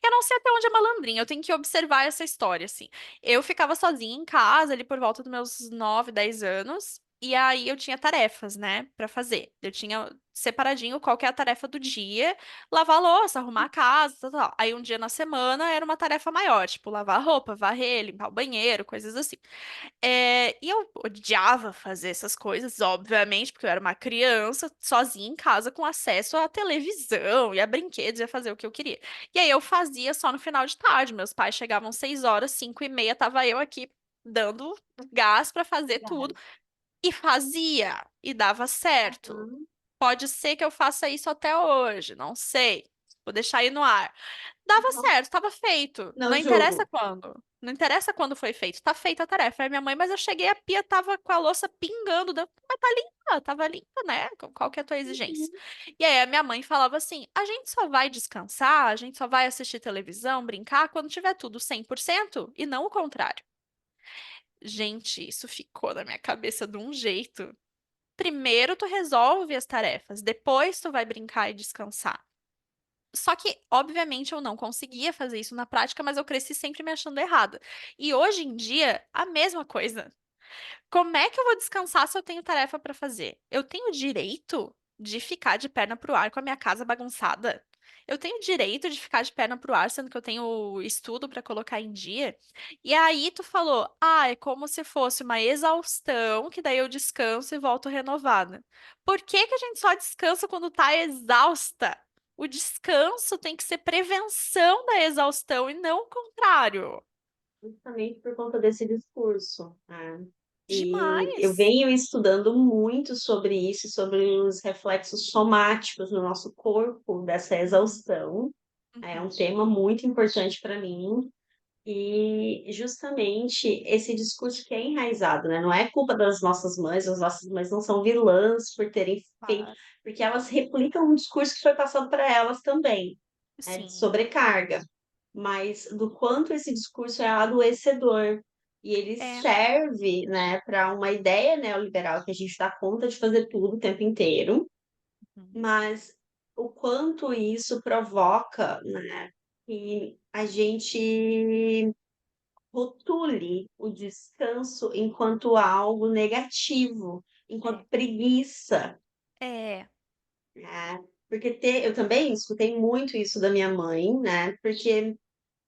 Eu não sei até onde é malandrinha, eu tenho que observar essa história, assim. Eu ficava sozinha em casa, ali por volta dos meus 9, 10 anos, e aí eu tinha tarefas, né, pra fazer. Eu tinha separadinho qual que é a tarefa do dia, lavar a louça, arrumar a casa, tal, tal. Aí um dia na semana era uma tarefa maior, tipo lavar a roupa, varrer, limpar o banheiro, coisas assim. E eu odiava fazer essas coisas, obviamente, porque eu era uma criança sozinha em casa com acesso à televisão e a brinquedos, ia fazer o que eu queria. E aí eu fazia só no final de tarde. Meus pais chegavam 6 horas, 5h30, tava eu aqui dando gás pra fazer tudo. Verdade. E fazia, e dava certo. Uhum. Pode ser que eu faça isso até hoje, não sei. Vou deixar aí no ar. Dava certo, estava feito. Não Não interessa julgo. quando. Não interessa quando foi feito. Tá feita a tarefa. Aí minha mãe, mas eu cheguei, a pia tava com a louça pingando. Mas tá limpa, tava limpa, né? Qual que é a tua exigência? Uhum. E aí a minha mãe falava assim: a gente só vai descansar, a gente só vai assistir televisão, brincar quando tiver tudo 100% e não o contrário. Gente, isso ficou na minha cabeça de um jeito. Primeiro tu resolve as tarefas, depois tu vai brincar e descansar. Só que, obviamente, eu não conseguia fazer isso na prática, mas eu cresci sempre me achando errada. E hoje em dia, a mesma coisa. Como é que eu vou descansar se eu tenho tarefa para fazer? Eu tenho direito de ficar de perna pro ar com a minha casa bagunçada? Eu tenho direito de ficar de perna pro ar, sendo que eu tenho estudo para colocar em dia? E aí tu falou, ah, é como se fosse uma exaustão, que daí eu descanso e volto renovada. Por que que a gente só descansa quando tá exausta? O descanso tem que ser prevenção da exaustão e não o contrário. Justamente por conta desse discurso, né? E eu Demais. venho estudando muito sobre isso, sobre os reflexos somáticos no nosso corpo dessa Uhum, exaustão. É um uhum. tema muito importante para mim. E justamente esse discurso que é enraizado, né? Não é culpa das nossas mães, as nossas mães não são vilãs por terem feito, Claro. porque elas replicam um discurso que foi passado para elas também, né? De Sim. sobrecarga, mas do quanto esse discurso é adoecedor. E ele É. serve, né, para uma ideia neoliberal que a gente dá conta de fazer tudo o tempo inteiro, Uhum. mas o quanto isso provoca, né, que a gente rotule o descanso enquanto algo negativo, enquanto É. preguiça, É. né? Porque eu também escutei muito isso da minha mãe, né? Porque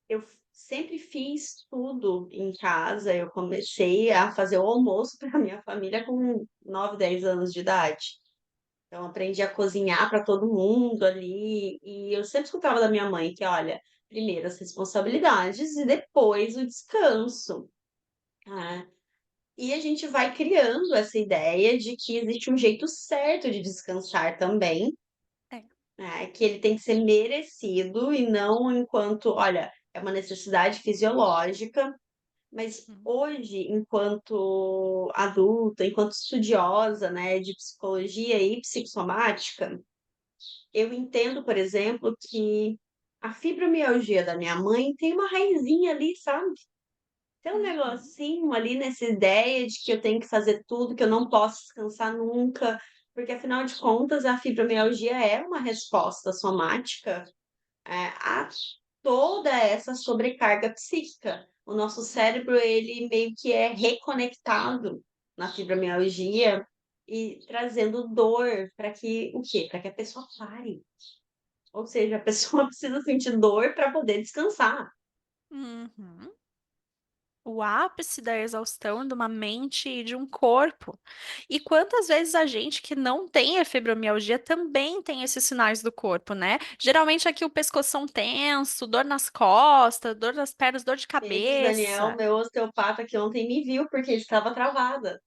eu sempre fiz tudo em casa. Eu comecei a fazer o almoço para minha família com 9, 10 anos de idade. Então, aprendi a cozinhar para todo mundo ali. E eu sempre escutava da minha mãe que, olha, primeiro as responsabilidades e depois o descanso. Ah, e a gente vai criando essa ideia de que existe um jeito certo de descansar também, É. né? Que ele tem que ser merecido e não enquanto, olha, é uma necessidade fisiológica, mas Uhum. hoje, enquanto adulta, enquanto estudiosa, né, de psicologia e psicossomática, eu entendo, por exemplo, que a fibromialgia da minha mãe tem uma raizinha ali, sabe? Tem um Uhum. negocinho ali nessa ideia de que eu tenho que fazer tudo, que eu não posso descansar nunca, porque afinal de contas a fibromialgia é uma resposta somática, a toda essa sobrecarga psíquica. O nosso cérebro, ele meio que é reconectado na fibromialgia e trazendo dor para que o quê? Para que a pessoa pare. Ou seja, a pessoa precisa sentir dor para poder descansar. Uhum. O ápice da exaustão de uma mente e de um corpo. E quantas vezes a gente que não tem a fibromialgia também tem esses sinais do corpo, né? Geralmente aqui o pescoção tenso, dor nas costas, dor nas pernas, dor de Esses, Daniel, cabeça. meu osteopata que ontem me viu porque estava travada.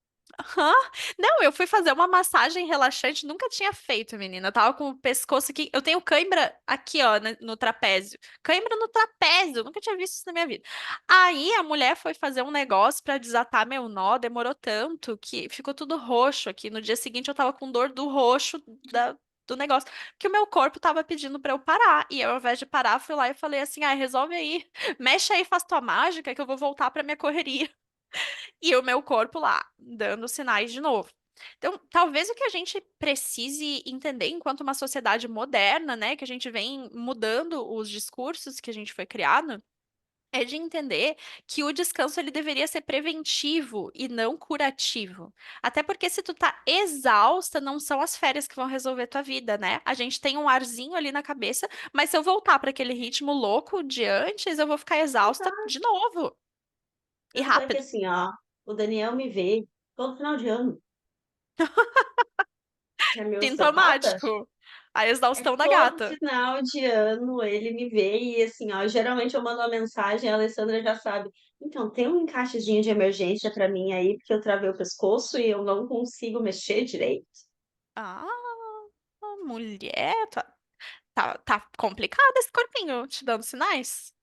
Hã? Não, eu fui fazer uma massagem relaxante, nunca tinha feito, menina. Eu tava com o pescoço aqui. Eu tenho cãibra aqui, ó, no trapézio. Cãibra no trapézio, nunca tinha visto isso na minha vida. Aí a mulher foi fazer um negócio pra desatar meu nó, demorou tanto que ficou tudo roxo aqui. No dia seguinte eu tava com dor do roxo do negócio, que o meu corpo tava pedindo pra eu parar. E eu, ao invés de parar, fui lá e falei assim: ah, resolve aí, mexe aí, faz tua mágica que eu vou voltar pra minha correria. E o meu corpo lá, dando sinais de novo. Então, talvez o que a gente precise entender enquanto uma sociedade moderna, né, que a gente vem mudando os discursos que a gente foi criado, é de entender que o descanso ele deveria ser preventivo e não curativo. Até porque se tu tá exausta, não são as férias que vão resolver tua vida, né? A gente tem um arzinho ali na cabeça, mas se eu voltar para aquele ritmo louco de antes, eu vou ficar exausta de novo e Tanto é que rápido. assim, ó, o Daniel me vê todo final de ano, que é meu osteopata, Sintomático. A é exaustão da todo gata. final de ano ele me vê e assim, ó, geralmente eu mando uma mensagem, a Alessandra já sabe. Então, tem um encaixezinho de emergência para mim aí, porque eu travei o pescoço e eu não consigo mexer direito. Ah, mulher. tá complicado esse corpinho te dando sinais.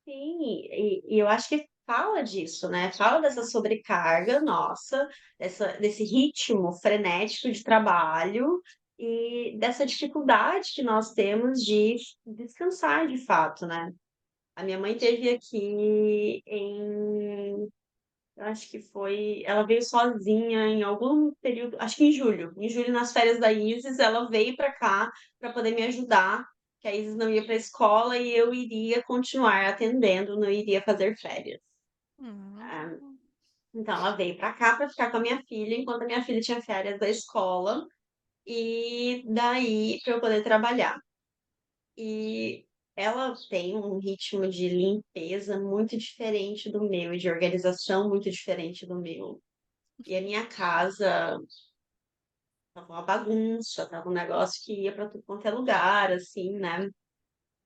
Sim, e eu acho que fala disso, né? Fala dessa sobrecarga nossa, desse ritmo frenético de trabalho e dessa dificuldade que nós temos de descansar de fato, né? A minha mãe teve aqui eu acho que foi, ela veio sozinha em algum período, acho que em julho nas férias da Isis, ela veio para cá para poder me ajudar, que a Isis não ia para a escola e eu iria continuar atendendo, não iria fazer férias. Hum, Ah, então ela veio para cá para ficar com a minha filha, enquanto a minha filha tinha férias da escola, e daí para eu poder trabalhar. E ela tem um ritmo de limpeza muito diferente do meu e de organização muito diferente do meu. E a minha casa tava uma bagunça, tava um negócio que ia para tudo quanto é lugar, assim, né?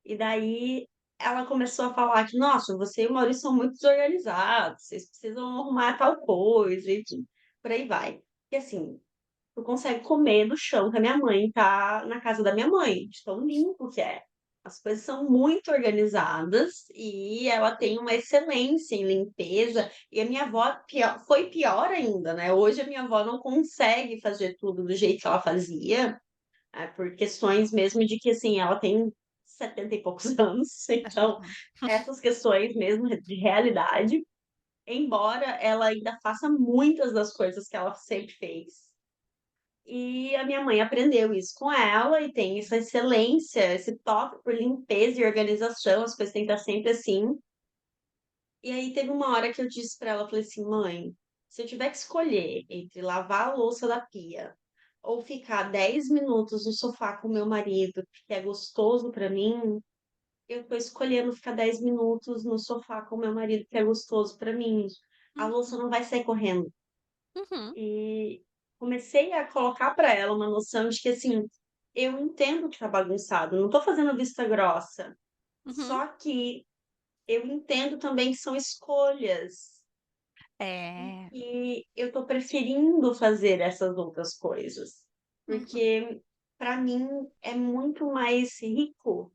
E daí ela começou a falar que, nossa, você e o Maurício são muito desorganizados, vocês precisam arrumar tal coisa e por aí vai. E assim, tu consegue comer no chão que a minha mãe tá na casa da minha mãe, de tão limpo que é. As coisas são muito organizadas e ela tem uma excelência em limpeza. E a minha avó foi pior ainda, né? Hoje a minha avó não consegue fazer tudo do jeito que ela fazia, por questões mesmo de que, assim, ela tem 70 e poucos anos. Então, uhum, essas questões mesmo de realidade, embora ela ainda faça muitas das coisas que ela sempre fez. E a minha mãe aprendeu isso com ela e tem essa excelência, esse toque por limpeza e organização, as coisas têm que estar sempre assim. E aí teve uma hora que eu disse para ela, falei assim, mãe, se eu tiver que escolher entre lavar a louça da pia ou ficar 10 minutos no sofá com meu marido, que é gostoso para mim, eu tô escolhendo ficar 10 minutos no sofá com meu marido, que é gostoso para mim. A louça uhum, não vai sair correndo. uhum, E comecei a colocar para ela uma noção de que, assim, eu entendo que tá bagunçado, não tô fazendo vista grossa, uhum. só que eu entendo também que são escolhas e É. que eu tô preferindo fazer essas outras coisas, Uhum, porque para mim é muito mais rico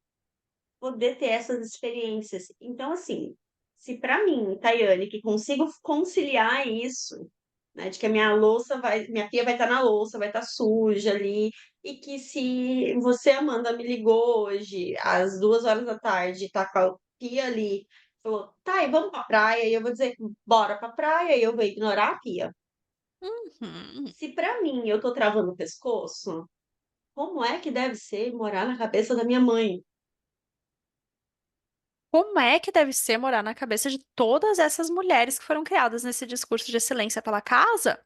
poder ter essas experiências. Então, assim, se para mim, Tayane, que consigo conciliar isso, né, de que a minha pia vai estar na louça, vai estar suja ali, e que se você, Amanda, me ligou hoje às 2 horas da tarde, tá com a pia ali, falou, tá, e vamos pra praia, e eu vou dizer, bora pra praia, e eu vou ignorar a pia. uhum. Se para mim eu tô travando o pescoço, como é que deve ser morar na cabeça da minha mãe? Como é que deve ser morar na cabeça de todas essas mulheres que foram criadas nesse discurso de excelência pela casa,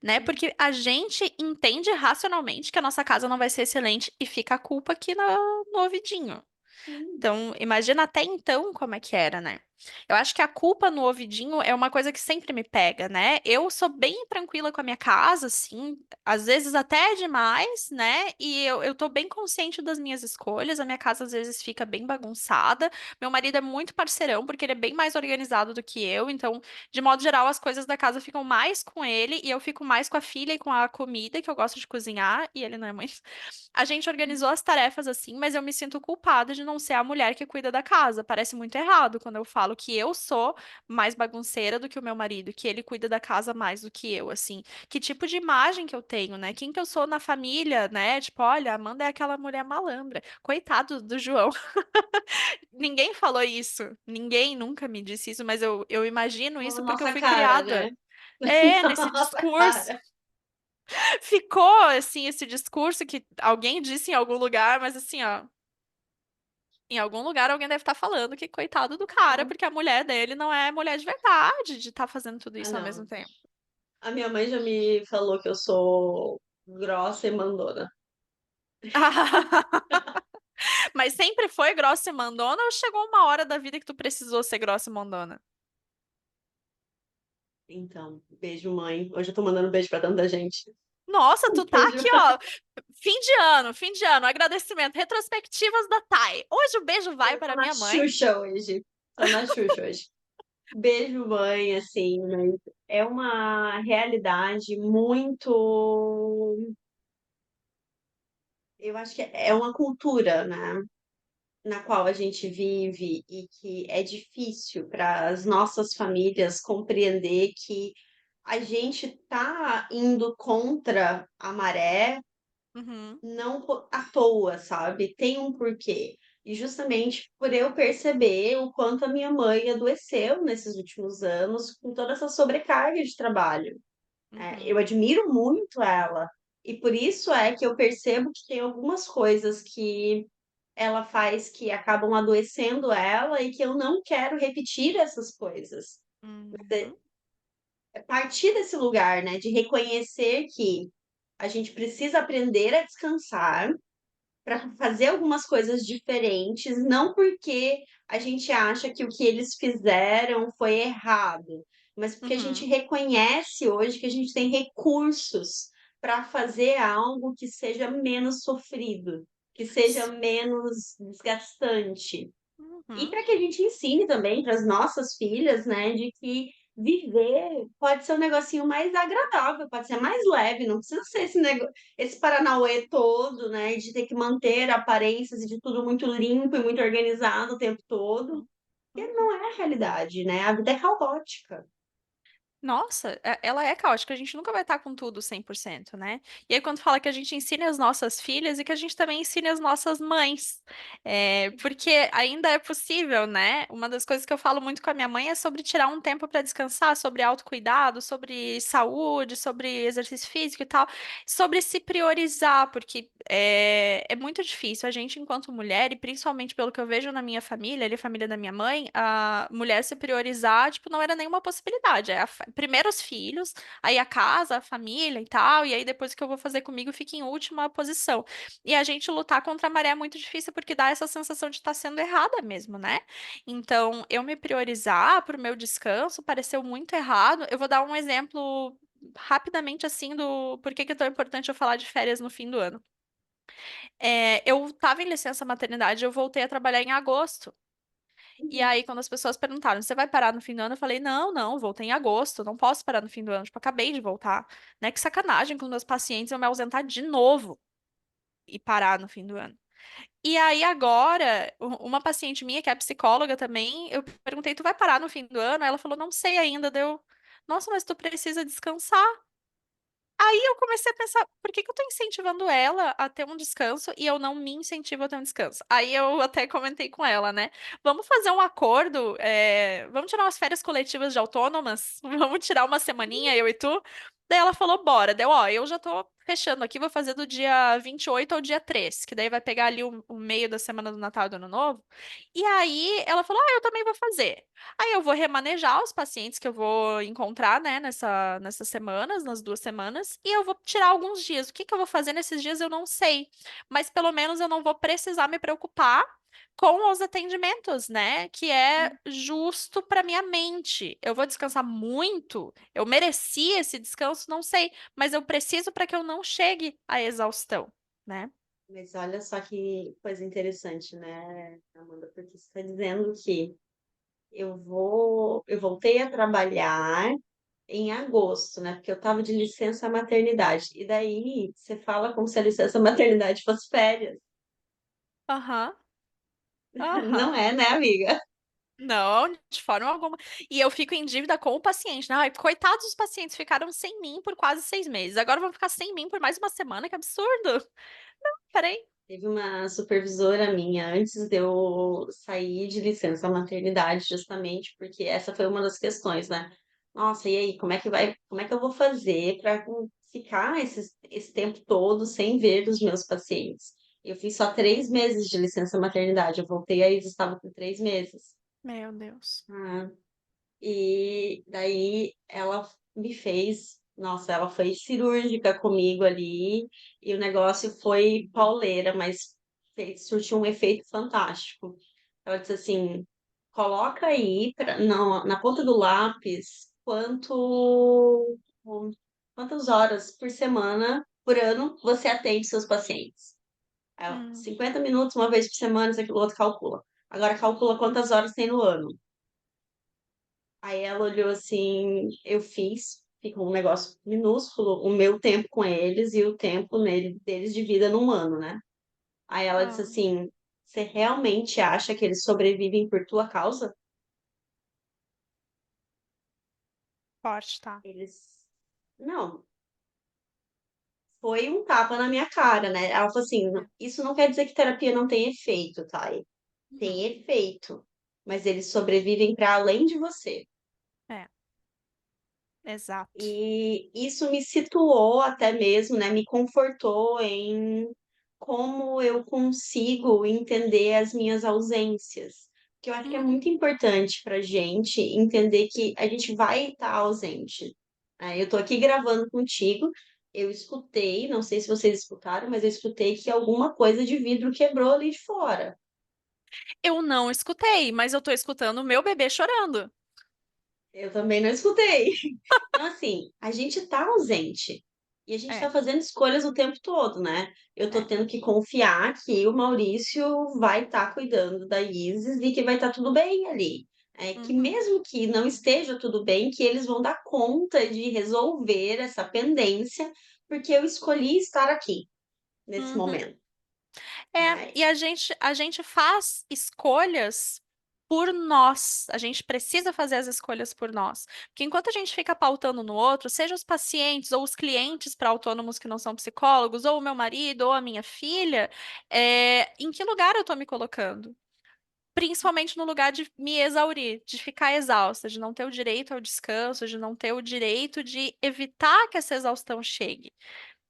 né? Porque a gente entende racionalmente que a nossa casa não vai ser excelente e fica a culpa aqui no ouvidinho. Sim, Então, imagina até então como é que era, né? Eu acho que a culpa no ouvidinho é uma coisa que sempre me pega, né? Eu sou bem tranquila com a minha casa, assim, às vezes até demais, né? E eu tô bem consciente das minhas escolhas. A minha casa às vezes fica bem bagunçada. Meu marido é muito parceirão, porque ele é bem mais organizado do que eu. Então, de modo geral, as coisas da casa ficam mais com ele e eu fico mais com a filha e com a comida, que eu gosto de cozinhar, e ele não é muito. A gente organizou as tarefas assim, mas eu me sinto culpada de não ser a mulher que cuida da casa. Parece muito errado quando eu falo que eu sou mais bagunceira do que o meu marido, que ele cuida da casa mais do que eu, assim. Que tipo de imagem que eu tenho, né? Quem que eu sou na família, né? Tipo, olha, a Amanda é aquela mulher malandra. Coitado do João. Ninguém falou isso. Ninguém nunca me disse isso, mas eu imagino na isso porque eu nossa fui cara, né? criada. É, nesse Na nossa discurso. cara. Ficou assim esse discurso que alguém disse em algum lugar, mas assim, ó, em algum lugar alguém deve estar falando que coitado do cara, Não. porque a mulher dele não é mulher de verdade de estar fazendo tudo Ah, isso ao mesmo não. tempo. A minha mãe já me falou que eu sou grossa e mandona. Mas sempre foi grossa e mandona ou chegou uma hora da vida que tu precisou ser grossa e mandona? Então, beijo, mãe. Hoje eu tô mandando beijo pra tanta gente. Nossa, Um tu tá beijo. aqui, ó. Fim de ano, agradecimento, retrospectivas da Thay. Hoje o beijo vai Eu tô para na minha mãe. Xuxa hoje. Tô na Xuxa hoje. Beijo, mãe, assim, mas é uma realidade muito. eu acho que é uma cultura, né, na qual a gente vive e que é difícil para as nossas famílias compreender que a gente tá indo contra a maré, Uhum, não à toa, sabe? Tem um porquê. E justamente por eu perceber o quanto a minha mãe adoeceu nesses últimos anos com toda essa sobrecarga de trabalho. Eu uhum, admiro muito ela. E por isso é que eu percebo que tem algumas coisas que ela faz que acabam adoecendo ela e que eu não quero repetir essas coisas. uhum, É partir desse lugar, né, de reconhecer que a gente precisa aprender a descansar para fazer algumas coisas diferentes, não porque a gente acha que o que eles fizeram foi errado, mas porque a gente uhum. reconhece hoje que a gente tem recursos para fazer algo que seja menos sofrido, que seja menos desgastante. E Uhum, para que a gente ensine também para as nossas filhas, né, de que viver pode ser um negocinho mais agradável, pode ser mais leve, não precisa ser esse paranauê todo, né, de ter que manter aparências e de tudo muito limpo e muito organizado o tempo todo, uhum, porque uhum. não é a realidade, né? A vida é caótica. Nossa, ela é caótica, a gente nunca vai estar com tudo 100%, né? E aí quando fala que a gente ensina as nossas filhas e que a gente também ensine as nossas mães, porque ainda é possível, né? Uma das coisas que eu falo muito com a minha mãe é sobre tirar um tempo para descansar, sobre autocuidado, sobre saúde, sobre exercício físico e tal, sobre se priorizar, porque é muito difícil a gente, enquanto mulher, e principalmente pelo que eu vejo na minha família, ali, a família da minha mãe, a mulher se priorizar, tipo, não era nenhuma possibilidade. Primeiro os filhos, aí a casa, a família e tal, e aí depois o que eu vou fazer comigo fica em última posição. E a gente lutar contra a maré é muito difícil porque dá essa sensação de estar sendo errada mesmo, né? Então, eu me priorizar pro meu descanso pareceu muito errado. Eu vou dar um exemplo rapidamente assim do por que que é tão importante eu falar de férias no fim do ano. Eu estava em licença maternidade, eu voltei a trabalhar em agosto. E Uhum. aí, quando as pessoas perguntaram, você vai parar no fim do ano? Eu falei, não, não, voltei em agosto, não posso parar no fim do ano. Tipo, acabei de voltar. Né? Que sacanagem com os meus pacientes eu me ausentar de novo e parar no fim do ano. E aí, agora, uma paciente minha, que é psicóloga também, eu perguntei, tu vai parar no fim do ano? Ela falou, não sei ainda. Deu, nossa, mas tu precisa descansar. Aí eu comecei a pensar, por que que eu tô incentivando ela a ter um descanso e eu não me incentivo a ter um descanso? Aí eu até comentei com ela, né? Vamos fazer um acordo, vamos tirar umas férias coletivas de autônomas? Vamos tirar uma semaninha, eu e tu? Daí ela falou, bora. Deu, ó, eu já tô fechando aqui, vou fazer do dia 28 ao dia 3, que daí vai pegar ali o meio da semana do Natal e do Ano Novo. E aí ela falou, ah, eu também vou fazer. Aí eu vou remanejar os pacientes que eu vou encontrar, né, nessas semanas, nas 2 semanas, e eu vou tirar alguns dias. O que que eu vou fazer nesses dias eu não sei, mas pelo menos eu não vou precisar me preocupar com os atendimentos, né, que é justo para minha mente. Eu vou descansar muito, eu mereci esse descanso, não sei, mas eu preciso para que eu não chegue à exaustão, né? Mas olha só que coisa interessante, né, Amanda? Porque você está dizendo que eu voltei a trabalhar em agosto, né? Porque eu estava de licença maternidade. E daí você fala como se a licença maternidade fosse férias. Aham, Não aham. é, né, amiga? Não, de forma alguma. E eu fico em dívida com o paciente, né? Ai, coitados dos pacientes, ficaram sem mim por quase 6 meses. Agora vão ficar sem mim por mais uma semana, que absurdo. Peraí. Teve uma supervisora minha antes de eu sair de licença maternidade, justamente porque essa foi uma das questões, né? Nossa, e aí, como é que eu vou fazer para ficar esse tempo todo sem ver os meus pacientes? Eu fiz só 3 meses de licença maternidade, eu voltei aí, eles estavam com 3 meses. Meu Deus. Ah, e daí ela me fez, nossa, ela foi cirúrgica comigo ali, e o negócio foi pauleira, mas surtiu um efeito fantástico. Ela disse assim: coloca aí na ponta do lápis quantas horas por semana, por ano, você atende seus pacientes. Aí ela, Hum, 50 minutos, uma vez por semana, isso aquilo outro calcula. Agora calcula quantas horas tem no ano. Aí ela olhou assim, eu fiz, ficou um negócio minúsculo, o meu tempo com eles e o tempo deles de vida num ano, né? Aí ela disse Ah, assim: Você realmente acha que eles sobrevivem por tua causa? forte, tá? Eles. Não, foi um tapa na minha cara, né? Ela falou assim: É. Isso não quer dizer que terapia não tem efeito, tá? Uhum. Tem efeito, mas eles sobrevivem para além de você. É, exato. E isso me situou até mesmo, né? Me confortou em como eu consigo entender as minhas ausências. Que eu acho que é Uhum. muito importante para gente entender que a gente vai estar ausente. Eu estou aqui gravando contigo, eu escutei, não sei se vocês escutaram, mas eu escutei que alguma coisa de vidro quebrou ali de fora. Eu não escutei, mas eu tô escutando o meu bebê chorando. Eu também não escutei. Então, assim, a gente tá ausente e a gente tá É, fazendo escolhas o tempo todo, né? Eu tô é. tendo que confiar que o Maurício vai estar cuidando da Isis e que vai estar tudo bem ali. É que Uhum. mesmo que não esteja tudo bem, que eles vão dar conta de resolver essa pendência, porque eu escolhi estar aqui nesse Uhum. momento. É, Ai, e a gente faz escolhas por nós. A gente precisa fazer as escolhas por nós. Porque enquanto a gente fica pautando no outro, seja os pacientes ou os clientes para autônomos que não são psicólogos, ou o meu marido, ou a minha filha, em que lugar eu estou me colocando? Principalmente no lugar de me exaurir, de ficar exausta, de não ter o direito ao descanso, de não ter o direito de evitar que essa exaustão chegue.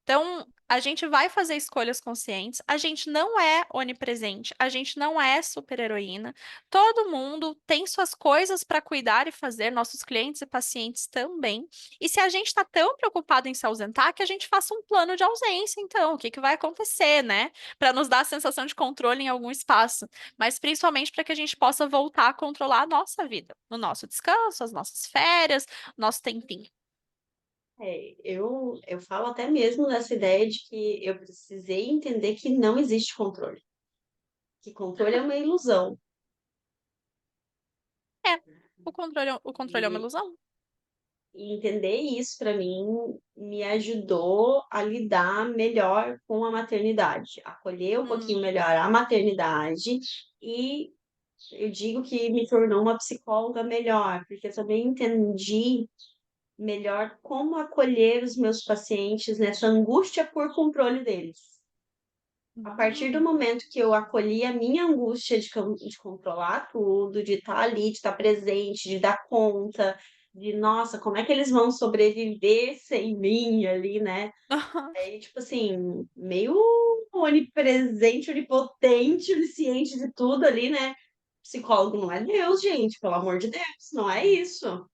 Então, a gente vai fazer escolhas conscientes, a gente não é onipresente, a gente não é super-heroína. Todo mundo tem suas coisas para cuidar e fazer, nossos clientes e pacientes também. E se a gente está tão preocupado em se ausentar, que a gente faça um plano de ausência, então, o que que vai acontecer, né? Para nos dar a sensação de controle em algum espaço, mas principalmente para que a gente possa voltar a controlar a nossa vida, no nosso descanso, as nossas férias, nosso tempinho. eu falo até mesmo dessa ideia de que eu precisei entender que não existe controle, que controle é uma ilusão. É, o controle é uma E ilusão. E entender isso para mim me ajudou a lidar melhor com a maternidade, acolher um pouquinho Hum. melhor a maternidade e eu digo que me tornou uma psicóloga melhor, porque eu também entendi melhor como acolher os meus pacientes nessa angústia por controle deles. A partir do Hum. momento que eu acolhi a minha angústia de controlar tudo, de estar ali, de estar presente, de dar conta, de nossa, como é que eles vão sobreviver sem mim ali, né? Aí, tipo assim, meio onipresente, onipotente, onisciente de tudo ali, né? Psicólogo não é Deus, gente, pelo amor de Deus, não é isso.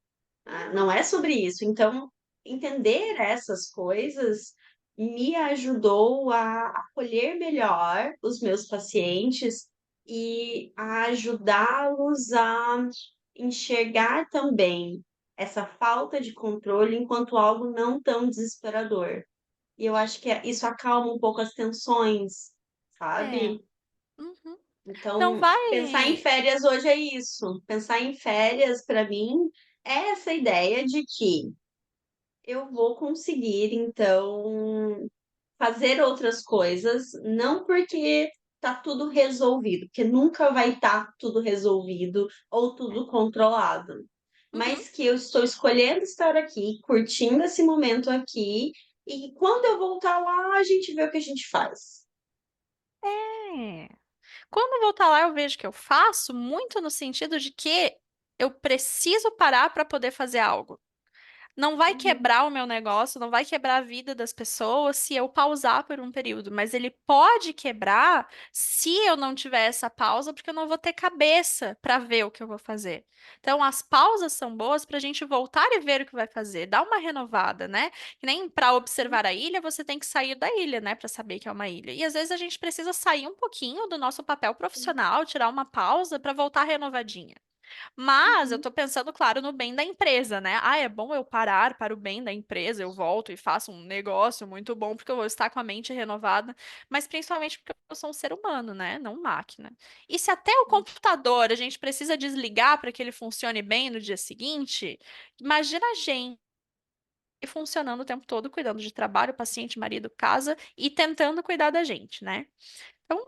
Uhum. Não é sobre isso. Então, entender essas coisas me ajudou a acolher melhor os meus pacientes e a ajudá-los a enxergar também essa falta de controle enquanto algo não tão desesperador. E eu acho que isso acalma um pouco as tensões, É. sabe? Uhum. Então Então, pensar em vai. férias hoje é isso. Pensar em férias, para mim, é essa ideia de que eu vou conseguir, então, fazer outras coisas, não porque tá tudo resolvido, porque nunca vai estar tudo resolvido ou É. tudo controlado, Uhum. mas que eu estou escolhendo estar aqui, curtindo esse momento aqui, e que quando eu voltar lá, a gente vê o que a gente faz. É. Quando eu voltar lá, eu vejo que eu faço muito no sentido de que eu preciso parar para poder fazer algo. Não vai Uhum. quebrar o meu negócio, não vai quebrar a vida das pessoas se eu pausar por um período, mas ele pode quebrar se eu não tiver essa pausa, porque eu não vou ter cabeça para ver o que eu vou fazer. Então, as pausas são boas para a gente voltar e ver o que vai fazer, dar uma renovada, né? Que nem para observar a ilha, você tem que sair da ilha, né, para saber que é uma ilha. E às vezes a gente precisa sair um pouquinho do nosso papel profissional, tirar uma pausa para voltar renovadinha. Mas eu Uhum. tô pensando, claro, no bem da empresa, né? Ah, é bom eu parar para o bem da empresa, eu volto e faço um negócio muito bom, porque eu vou estar com a mente renovada, mas principalmente porque eu sou um ser humano, né? Não máquina. E se até o computador a gente precisa desligar para que ele funcione bem no dia seguinte, imagina a gente funcionando o tempo todo, cuidando de trabalho, paciente, marido, casa e tentando cuidar da gente, né? Então,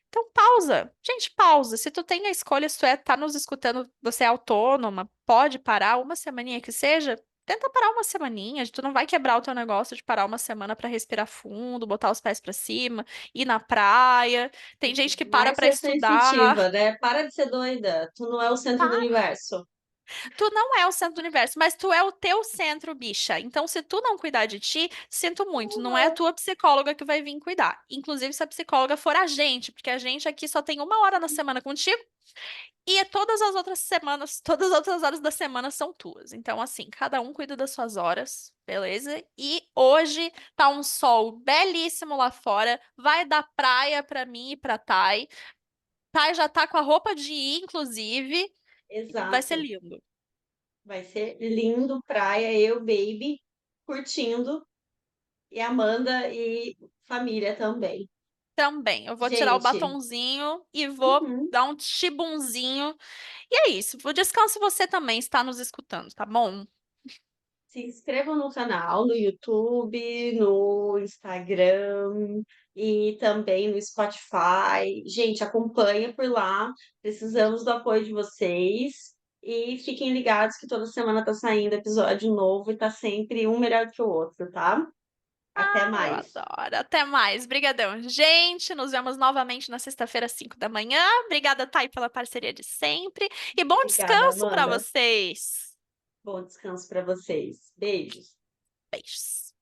então pausa. Gente, pausa. Se tu tem a escolha, se tu tá nos escutando, você é autônoma, pode parar uma semaninha que seja, tenta parar uma semaninha. Tu não vai quebrar o teu negócio de parar uma semana pra respirar fundo, botar os pés pra cima, ir na praia. Tem gente que para Mais pra sensitiva, estudar. né? Para de ser doida. Tu não é o centro do universo. Tu não é o centro do universo, mas tu é o teu centro, bicha. Então, se tu não cuidar de ti, sinto muito, não é a Uhum. tua psicóloga que vai vir cuidar. Inclusive, se a psicóloga for a gente, porque a gente aqui só tem uma hora na semana contigo e todas as outras semanas, todas as outras horas da semana são tuas. Então, assim, cada um cuida das suas horas, beleza? E hoje tá um sol belíssimo lá fora, vai dar praia pra mim e pra Thay. Thay já tá com a roupa de ir, inclusive, vai ser Exato. lindo. Vai ser lindo, praia, eu, baby, curtindo, e Amanda e família também. Também. Eu vou tirar o Gente, batonzinho e vou uhum, dar um tibunzinho. E é isso. O descanso você também está nos escutando, tá bom? se inscrevam no canal, no YouTube, no Instagram e também no Spotify. Gente, acompanha por lá. Precisamos do apoio de vocês. E fiquem ligados que toda semana tá saindo episódio novo e tá sempre um melhor que o outro, tá? Até Ah, eu mais. adoro. Até mais. Brigadão. Gente, nos vemos novamente na sexta-feira, às 5 da manhã. Obrigada, Thay, pela parceria de sempre. E bom Obrigada, descanso para Amanda. vocês. Bom descanso para vocês. Beijos. Beijos.